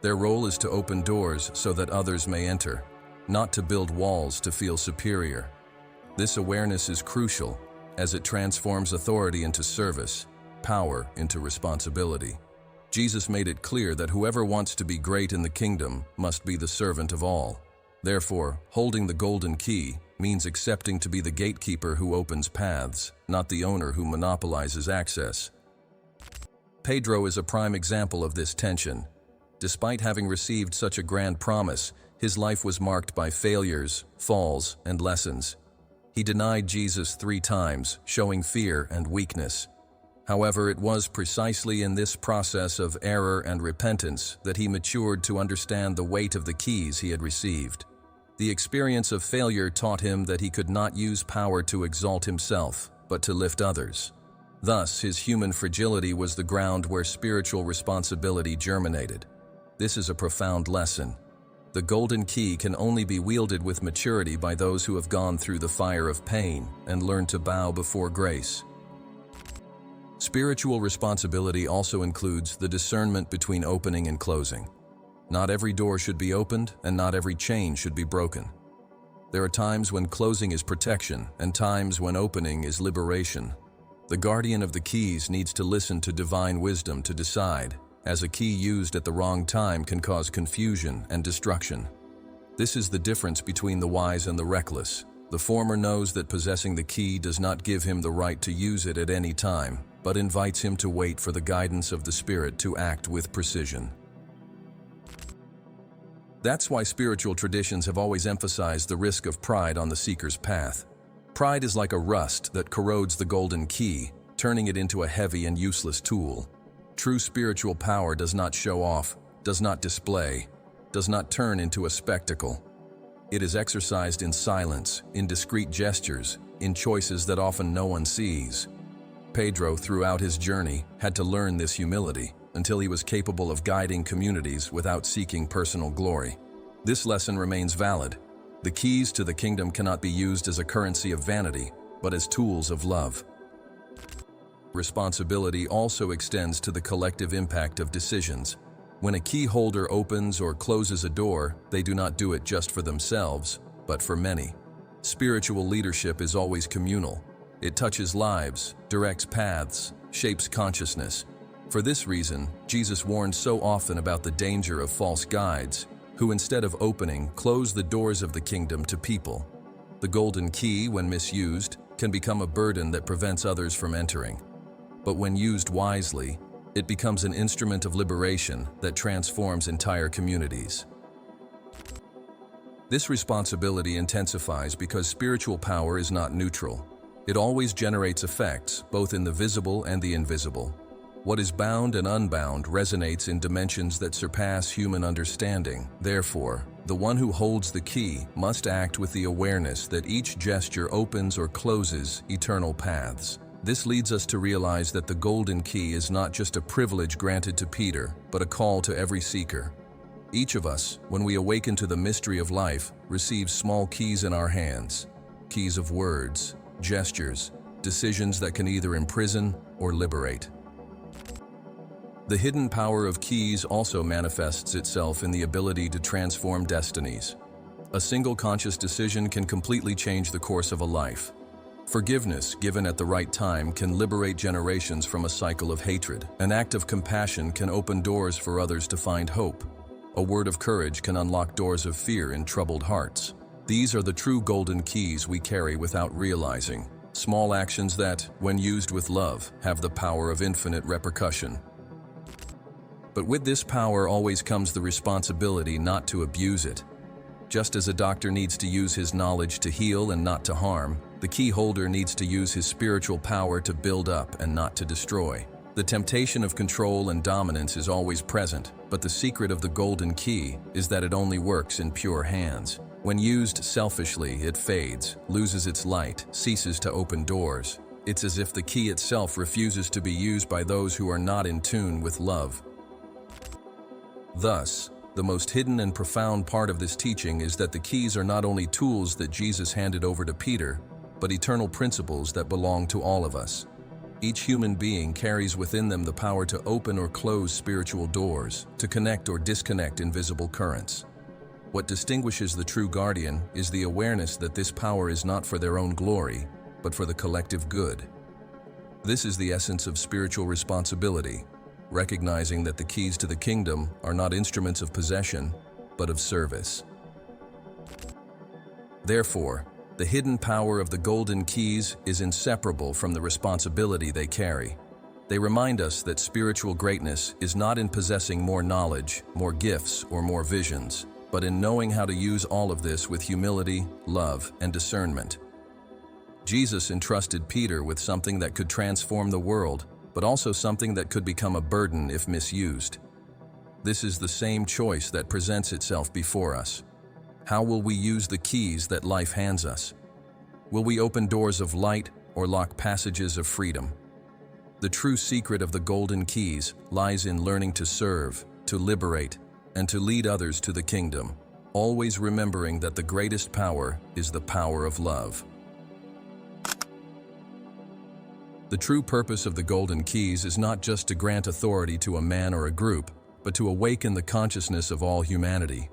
S1: Their role is to open doors so that others may enter, not to build walls to feel superior. This awareness is crucial, as it transforms authority into service, power into responsibility. Jesus made it clear that whoever wants to be great in the kingdom must be the servant of all. Therefore, holding the golden key means accepting to be the gatekeeper who opens paths, not the owner who monopolizes access. Pedro is a prime example of this tension. Despite having received such a grand promise, his life was marked by failures, falls, and lessons. He denied Jesus 3 times, showing fear and weakness. However, it was precisely in this process of error and repentance that he matured to understand the weight of the keys he had received. The experience of failure taught him that he could not use power to exalt himself, but to lift others. Thus, his human fragility was the ground where spiritual responsibility germinated. This is a profound lesson. The golden key can only be wielded with maturity by those who have gone through the fire of pain and learned to bow before grace. Spiritual responsibility also includes the discernment between opening and closing. Not every door should be opened, and not every chain should be broken. There are times when closing is protection, and times when opening is liberation. The guardian of the keys needs to listen to divine wisdom to decide, as a key used at the wrong time can cause confusion and destruction. This is the difference between the wise and the reckless. The former knows that possessing the key does not give him the right to use it at any time, but invites him to wait for the guidance of the Spirit to act with precision. That's why spiritual traditions have always emphasized the risk of pride on the seeker's path. Pride is like a rust that corrodes the golden key, turning it into a heavy and useless tool. True spiritual power does not show off, does not display, does not turn into a spectacle. It is exercised in silence, in discreet gestures, in choices that often no one sees. Pedro, throughout his journey, had to learn this humility until he was capable of guiding communities without seeking personal glory. This lesson remains valid. The keys to the kingdom cannot be used as a currency of vanity, but as tools of love. Responsibility also extends to the collective impact of decisions. When a key holder opens or closes a door, they do not do it just for themselves, but for many. Spiritual leadership is always communal. It touches lives, directs paths, shapes consciousness. For this reason, Jesus warned so often about the danger of false guides, who instead of opening, close the doors of the kingdom to people. The golden key, when misused, can become a burden that prevents others from entering. But when used wisely, it becomes an instrument of liberation that transforms entire communities. This responsibility intensifies because spiritual power is not neutral. It always generates effects, both in the visible and the invisible. What is bound and unbound resonates in dimensions that surpass human understanding. Therefore, the one who holds the key must act with the awareness that each gesture opens or closes eternal paths. This leads us to realize that the golden key is not just a privilege granted to Peter, but a call to every seeker. Each of us, when we awaken to the mystery of life, receives small keys in our hands. Keys of words, gestures, decisions that can either imprison or liberate. The hidden power of keys also manifests itself in the ability to transform destinies. A single conscious decision can completely change the course of a life. Forgiveness, given at the right time, can liberate generations from a cycle of hatred. An act of compassion can open doors for others to find hope. A word of courage can unlock doors of fear in troubled hearts. These are the true golden keys we carry without realizing. Small actions that, when used with love, have the power of infinite repercussion. But with this power always comes the responsibility not to abuse it. Just as a doctor needs to use his knowledge to heal and not to harm, the key holder needs to use his spiritual power to build up and not to destroy. The temptation of control and dominance is always present, but the secret of the golden key is that it only works in pure hands. When used selfishly, it fades, loses its light, ceases to open doors. It's as if the key itself refuses to be used by those who are not in tune with love. Thus, the most hidden and profound part of this teaching is that the keys are not only tools that Jesus handed over to Peter, but eternal principles that belong to all of us. Each human being carries within them the power to open or close spiritual doors, to connect or disconnect invisible currents. What distinguishes the true guardian is the awareness that this power is not for their own glory, but for the collective good. This is the essence of spiritual responsibility, recognizing that the keys to the kingdom are not instruments of possession, but of service. Therefore, the hidden power of the golden keys is inseparable from the responsibility they carry. They remind us that spiritual greatness is not in possessing more knowledge, more gifts, or more visions, but in knowing how to use all of this with humility, love, and discernment. Jesus entrusted Peter with something that could transform the world, but also something that could become a burden if misused. This is the same choice that presents itself before us. How will we use the keys that life hands us? Will we open doors of light or lock passages of freedom? The true secret of the golden keys lies in learning to serve, to liberate, and to lead others to the kingdom, always remembering that the greatest power is the power of love. The true purpose of the golden keys is not just to grant authority to a man or a group, but to awaken the consciousness of all humanity.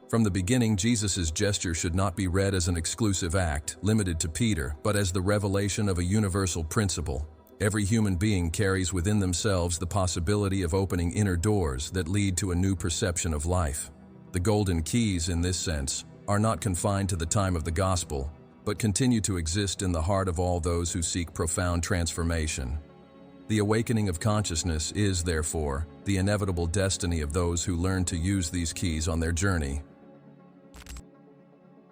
S1: From the beginning, Jesus' gesture should not be read as an exclusive act, limited to Peter, but as the revelation of a universal principle. Every human being carries within themselves the possibility of opening inner doors that lead to a new perception of life. The golden keys, in this sense, are not confined to the time of the gospel, but continue to exist in the heart of all those who seek profound transformation. The awakening of consciousness is, therefore, the inevitable destiny of those who learn to use these keys on their journey.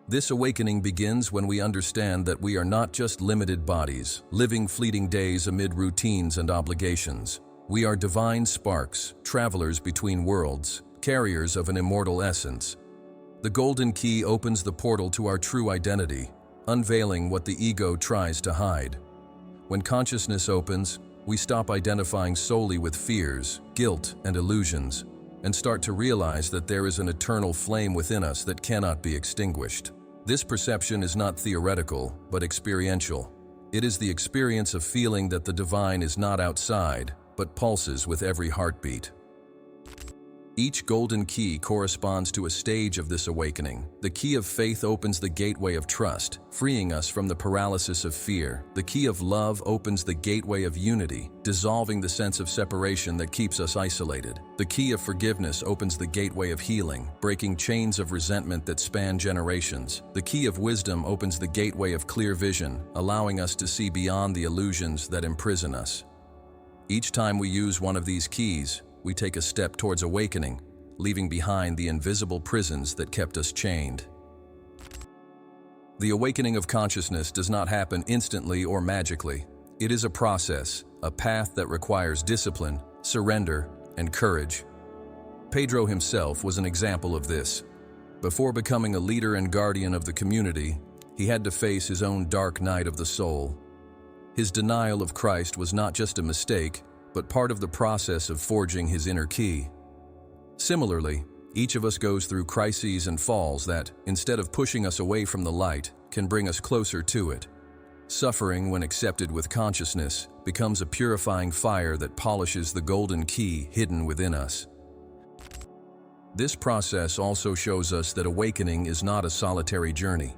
S1: This awakening begins when we understand that we are not just limited bodies, living fleeting days amid routines and obligations. We are divine sparks, travelers between worlds, carriers of an immortal essence. The golden key opens the portal to our true identity, unveiling what the ego tries to hide. When consciousness opens, we stop identifying solely with fears, guilt, and illusions, and start to realize that there is an eternal flame within us that cannot be extinguished. This perception is not theoretical, but experiential. It is the experience of feeling that the divine is not outside, but pulses with every heartbeat. Each golden key corresponds to a stage of this awakening. The key of faith opens the gateway of trust, freeing us from the paralysis of fear. The key of love opens the gateway of unity, dissolving the sense of separation that keeps us isolated. The key of forgiveness opens the gateway of healing, breaking chains of resentment that span generations. The key of wisdom opens the gateway of clear vision, allowing us to see beyond the illusions that imprison us. Each time we use one of these keys, we take a step towards awakening, leaving behind the invisible prisons that kept us chained. The awakening of consciousness does not happen instantly or magically. It is a process, a path that requires discipline, surrender, and courage. Pedro himself was an example of this. Before becoming a leader and guardian of the community, he had to face his own dark night of the soul. His denial of Christ was not just a mistake, but part of the process of forging his inner key. Similarly, each of us goes through crises and falls that, instead of pushing us away from the light, can bring us closer to it. Suffering, when accepted with consciousness, becomes a purifying fire that polishes the golden key hidden within us. This process also shows us that awakening is not a solitary journey.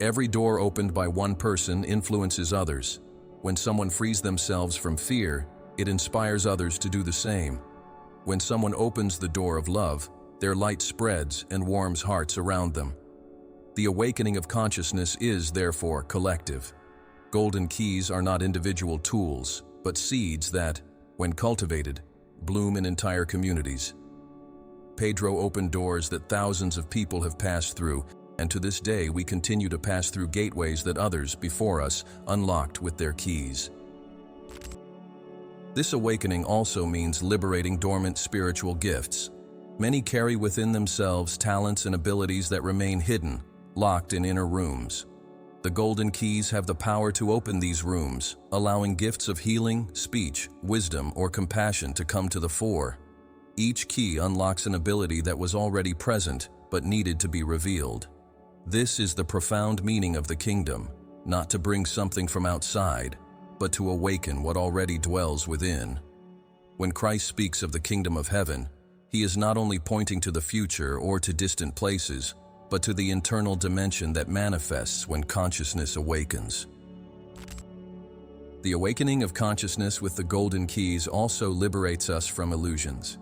S1: Every door opened by one person influences others. When someone frees themselves from fear, it inspires others to do the same. When someone opens the door of love, their light spreads and warms hearts around them. The awakening of consciousness is, therefore, collective. Golden keys are not individual tools, but seeds that, when cultivated, bloom in entire communities. Pedro opened doors that thousands of people have passed through, and to this day we continue to pass through gateways that others before us unlocked with their keys. This awakening also means liberating dormant spiritual gifts. Many carry within themselves talents and abilities that remain hidden, locked in inner rooms. The golden keys have the power to open these rooms, allowing gifts of healing, speech, wisdom, or compassion to come to the fore. Each key unlocks an ability that was already present but needed to be revealed. This is the profound meaning of the kingdom, not to bring something from outside, but to awaken what already dwells within. When Christ speaks of the kingdom of heaven, he is not only pointing to the future or to distant places, but to the internal dimension that manifests when consciousness awakens. The awakening of consciousness with the golden keys also liberates us from illusions.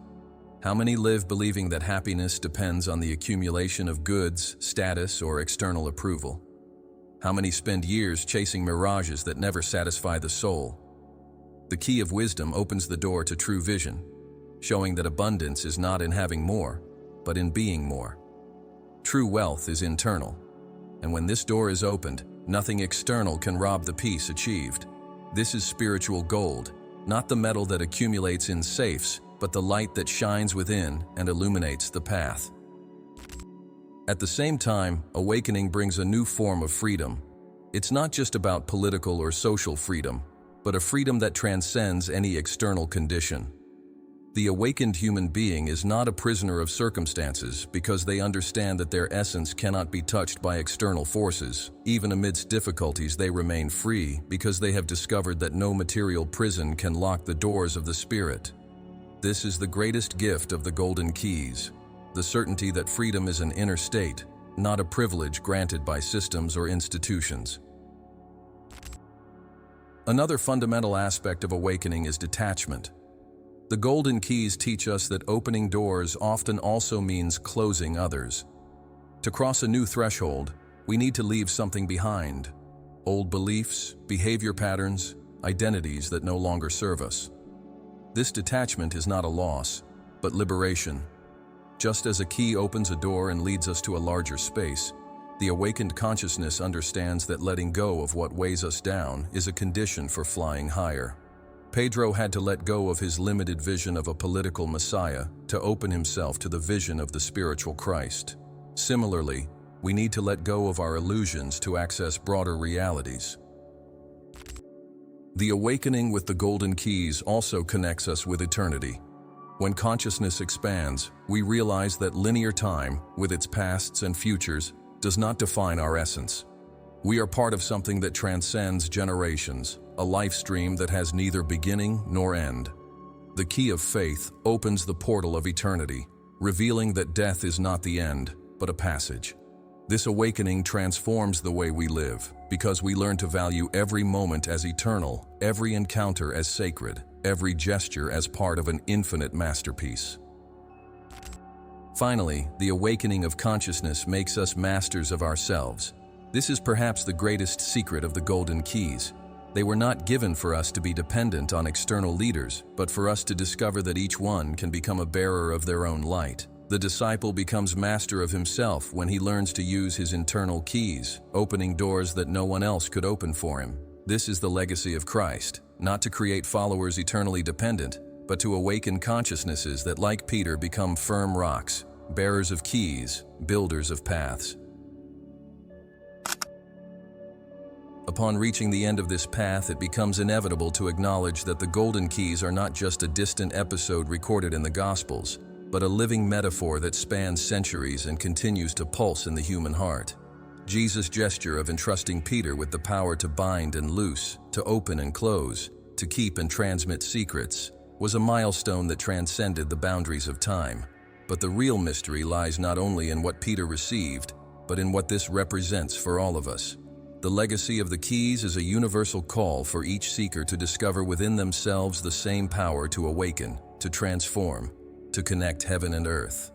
S1: How many live believing that happiness depends on the accumulation of goods, status, or external approval? How many spend years chasing mirages that never satisfy the soul? The key of wisdom opens the door to true vision, showing that abundance is not in having more, but in being more. True wealth is internal, and when this door is opened, nothing external can rob the peace achieved. This is spiritual gold, not the metal that accumulates in safes, but the light that shines within and illuminates the path. At the same time, awakening brings a new form of freedom. It's not just about political or social freedom, but a freedom that transcends any external condition. The awakened human being is not a prisoner of circumstances because they understand that their essence cannot be touched by external forces. Even amidst difficulties, they remain free because they have discovered that no material prison can lock the doors of the spirit. This is the greatest gift of the golden keys, the certainty that freedom is an inner state, not a privilege granted by systems or institutions. Another fundamental aspect of awakening is detachment. The golden keys teach us that opening doors often also means closing others. To cross a new threshold, we need to leave something behind: old beliefs, behavior patterns, identities that no longer serve us. This detachment is not a loss, but liberation. Just as a key opens a door and leads us to a larger space, the awakened consciousness understands that letting go of what weighs us down is a condition for flying higher. Pedro had to let go of his limited vision of a political Messiah to open himself to the vision of the spiritual Christ. Similarly, we need to let go of our illusions to access broader realities. The awakening with the golden keys also connects us with eternity. When consciousness expands, we realize that linear time, with its pasts and futures, does not define our essence. We are part of something that transcends generations, a life stream that has neither beginning nor end. The key of faith opens the portal of eternity, revealing that death is not the end, but a passage. This awakening transforms the way we live, because we learn to value every moment as eternal, every encounter as sacred, every gesture as part of an infinite masterpiece. Finally, the awakening of consciousness makes us masters of ourselves. This is perhaps the greatest secret of the golden keys. They were not given for us to be dependent on external leaders, but for us to discover that each one can become a bearer of their own light. The disciple becomes master of himself when he learns to use his internal keys, opening doors that no one else could open for him. This is the legacy of Christ, not to create followers eternally dependent, but to awaken consciousnesses that, like Peter, become firm rocks, bearers of keys, builders of paths. Upon reaching the end of this path, it becomes inevitable to acknowledge that the golden keys are not just a distant episode recorded in the Gospels, but a living metaphor that spans centuries and continues to pulse in the human heart. Jesus' gesture of entrusting Peter with the power to bind and loose, to open and close, to keep and transmit secrets, was a milestone that transcended the boundaries of time. But the real mystery lies not only in what Peter received, but in what this represents for all of us. The legacy of the keys is a universal call for each seeker to discover within themselves the same power to awaken, to transform, to connect heaven and earth.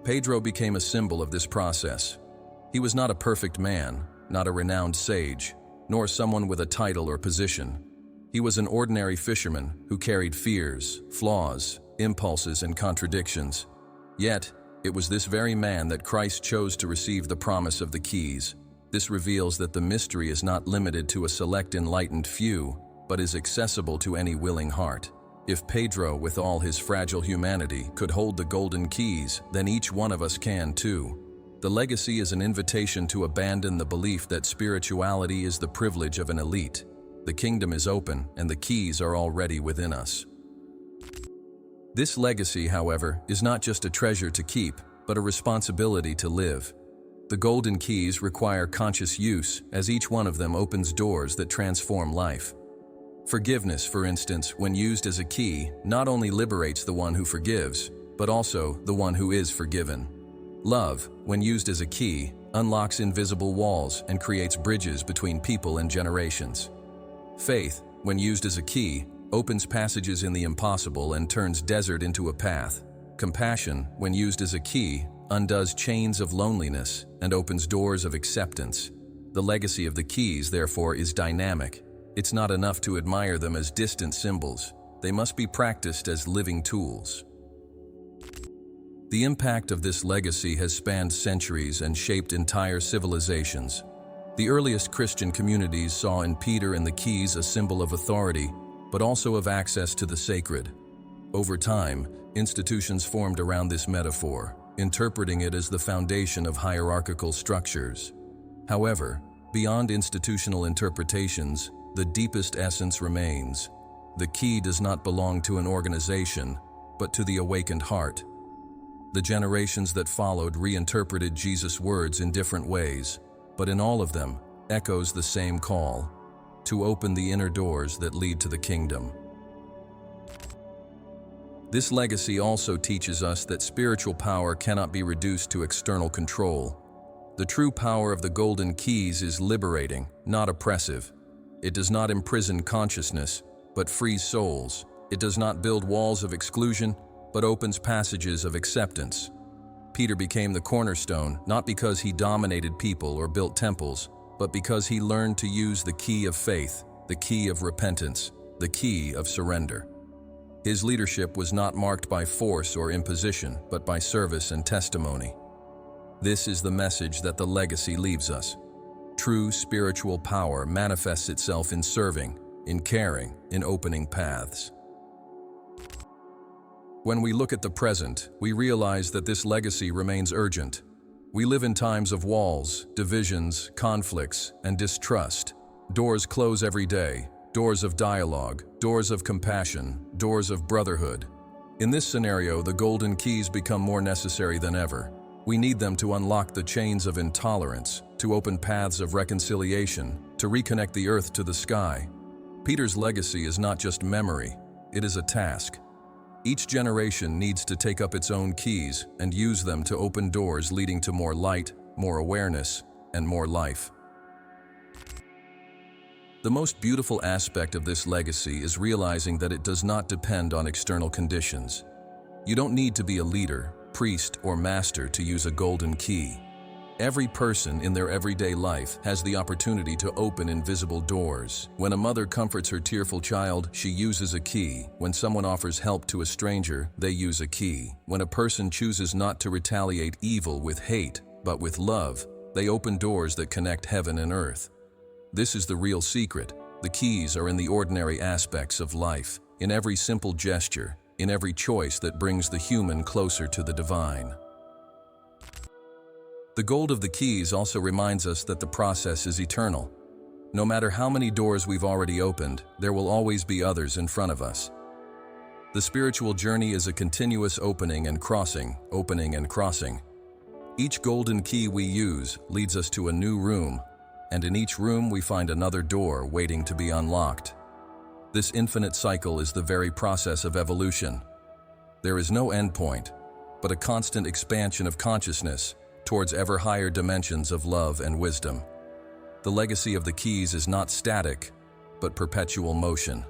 S1: Pedro became a symbol of this process. He was not a perfect man, not a renowned sage, nor someone with a title or position. He was an ordinary fisherman who carried fears, flaws, impulses, and contradictions. Yet, it was this very man that Christ chose to receive the promise of the keys. This reveals that the mystery is not limited to a select enlightened few, but is accessible to any willing heart. If Pedro, with all his fragile humanity, could hold the golden keys, then each one of us can too. The legacy is an invitation to abandon the belief that spirituality is the privilege of an elite. The kingdom is open, and the keys are already within us. This legacy, however, is not just a treasure to keep, but a responsibility to live. The golden keys require conscious use, as each one of them opens doors that transform life. Forgiveness, for instance, when used as a key, not only liberates the one who forgives, but also the one who is forgiven. Love, when used as a key, unlocks invisible walls and creates bridges between people and generations. Faith, when used as a key, opens passages in the impossible and turns desert into a path. Compassion, when used as a key, undoes chains of loneliness and opens doors of acceptance. The legacy of the keys, therefore, is dynamic. It's not enough to admire them as distant symbols. They must be practiced as living tools. The impact of this legacy has spanned centuries and shaped entire civilizations. The earliest Christian communities saw in Peter and the keys a symbol of authority, but also of access to the sacred. Over time, institutions formed around this metaphor, interpreting it as the foundation of hierarchical structures. However, beyond institutional interpretations, the deepest essence remains. The key does not belong to an organization, but to the awakened heart. The generations that followed reinterpreted Jesus' words in different ways, but in all of them echoes the same call: to open the inner doors that lead to the kingdom. This legacy also teaches us that spiritual power cannot be reduced to external control. The true power of the golden keys is liberating, not oppressive. It does not imprison consciousness, but frees souls. It does not build walls of exclusion, but opens passages of acceptance. Peter became the cornerstone, not because he dominated people or built temples, but because he learned to use the key of faith, the key of repentance, the key of surrender. His leadership was not marked by force or imposition, but by service and testimony. This is the message that the legacy leaves us. True spiritual power manifests itself in serving, in caring, in opening paths. When we look at the present, we realize that this legacy remains urgent. We live in times of walls, divisions, conflicts, and distrust. Doors close every day, doors of dialogue, doors of compassion, doors of brotherhood. In this scenario, the golden keys become more necessary than ever. We need them to unlock the chains of intolerance, to open paths of reconciliation, to reconnect the earth to the sky. Peter's legacy is not just memory, it is a task. Each generation needs to take up its own keys and use them to open doors leading to more light, more awareness, and more life. The most beautiful aspect of this legacy is realizing that it does not depend on external conditions. You don't need to be a leader, priest, or master to use a golden key. Every person in their everyday life has the opportunity to open invisible doors. When a mother comforts her tearful child, she uses a key. When someone offers help to a stranger, they use a key. When a person chooses not to retaliate evil with hate, but with love, they open doors that connect heaven and earth. This is the real secret. The keys are in the ordinary aspects of life, in every simple gesture, in every choice that brings the human closer to the divine. The gold of the keys also reminds us that the process is eternal. No matter how many doors we've already opened, there will always be others in front of us. The spiritual journey is a continuous opening and crossing, opening and crossing. Each golden key we use leads us to a new room, and in each room we find another door waiting to be unlocked. This infinite cycle is the very process of evolution. There is no endpoint, but a constant expansion of consciousness towards ever higher dimensions of love and wisdom. The legacy of the keys is not static, but perpetual motion.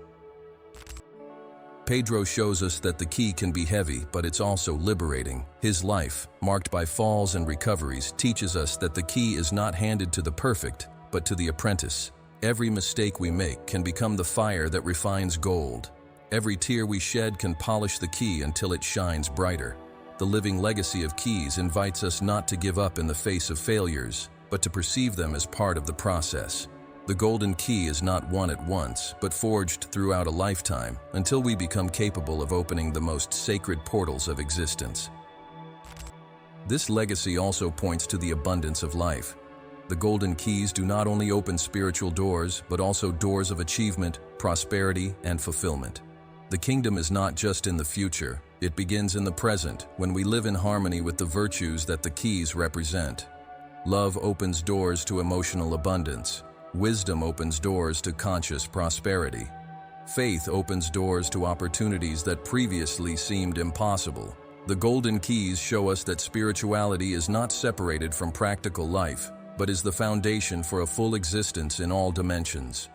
S1: Pedro shows us that the key can be heavy, but it's also liberating. His life, marked by falls and recoveries, teaches us that the key is not handed to the perfect, but to the apprentice. Every mistake we make can become the fire that refines gold. Every tear we shed can polish the key until it shines brighter. The living legacy of keys invites us not to give up in the face of failures, but to perceive them as part of the process. The golden key is not won at once, but forged throughout a lifetime, until we become capable of opening the most sacred portals of existence. This legacy also points to the abundance of life. The golden keys do not only open spiritual doors, but also doors of achievement, prosperity, and fulfillment. The kingdom is not just in the future, it begins in the present, when we live in harmony with the virtues that the keys represent. Love opens doors to emotional abundance. Wisdom opens doors to conscious prosperity. Faith opens doors to opportunities that previously seemed impossible. The golden keys show us that spirituality is not separated from practical life, but is the foundation for a full existence in all dimensions.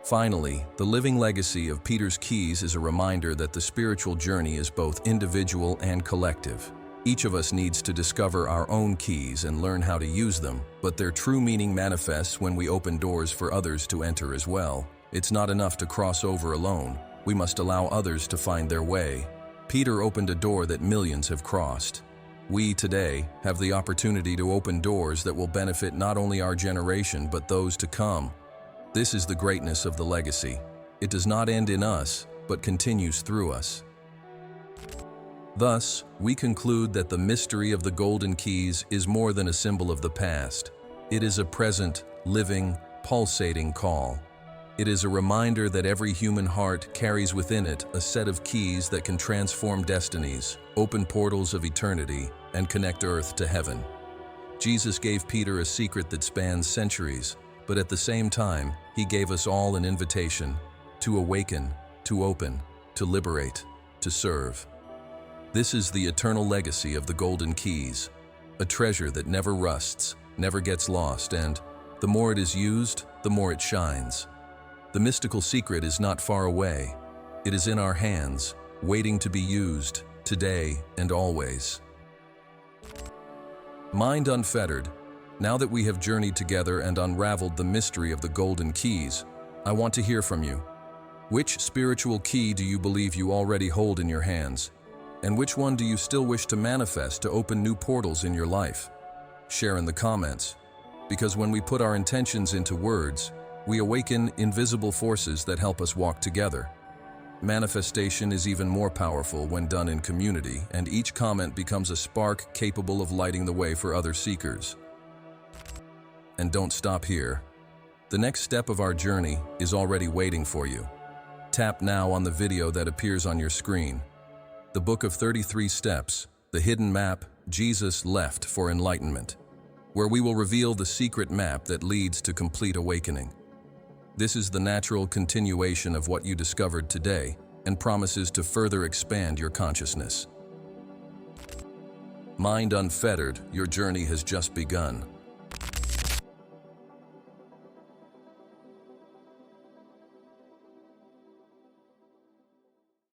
S1: Finally, the living legacy of Peter's keys is a reminder that the spiritual journey is both individual and collective. Each of us needs to discover our own keys and learn how to use them, but their true meaning manifests when we open doors for others to enter as well. It's not enough to cross over alone. We must allow others to find their way. Peter opened a door that millions have crossed. We, today, have the opportunity to open doors that will benefit not only our generation but those to come. This is the greatness of the legacy. It does not end in us, but continues through us. Thus, we conclude that the mystery of the golden keys is more than a symbol of the past. It is a present, living, pulsating call. It is a reminder that every human heart carries within it a set of keys that can transform destinies, open portals of eternity, and connect earth to heaven. Jesus gave Peter a secret that spans centuries, but at the same time, he gave us all an invitation to awaken, to open, to liberate, to serve. This is the eternal legacy of the golden keys, a treasure that never rusts, never gets lost, and the more it is used, the more it shines. The mystical secret is not far away. It is in our hands, waiting to be used, today and always. Mind Unfettered. Now that we have journeyed together and unraveled the mystery of the golden keys, I want to hear from you. Which spiritual key do you believe you already hold in your hands? And which one do you still wish to manifest to open new portals in your life? Share in the comments. Because when we put our intentions into words, we awaken invisible forces that help us walk together. Manifestation is even more powerful when done in community, and each comment becomes a spark capable of lighting the way for other seekers. And don't stop here. The next step of our journey is already waiting for you. Tap now on the video that appears on your screen. The Book of 33 Steps, the hidden map Jesus left for enlightenment, where we will reveal the secret map that leads to complete awakening. This is the natural continuation of what you discovered today and promises to further expand your consciousness. Mind Unfettered, your journey has just begun.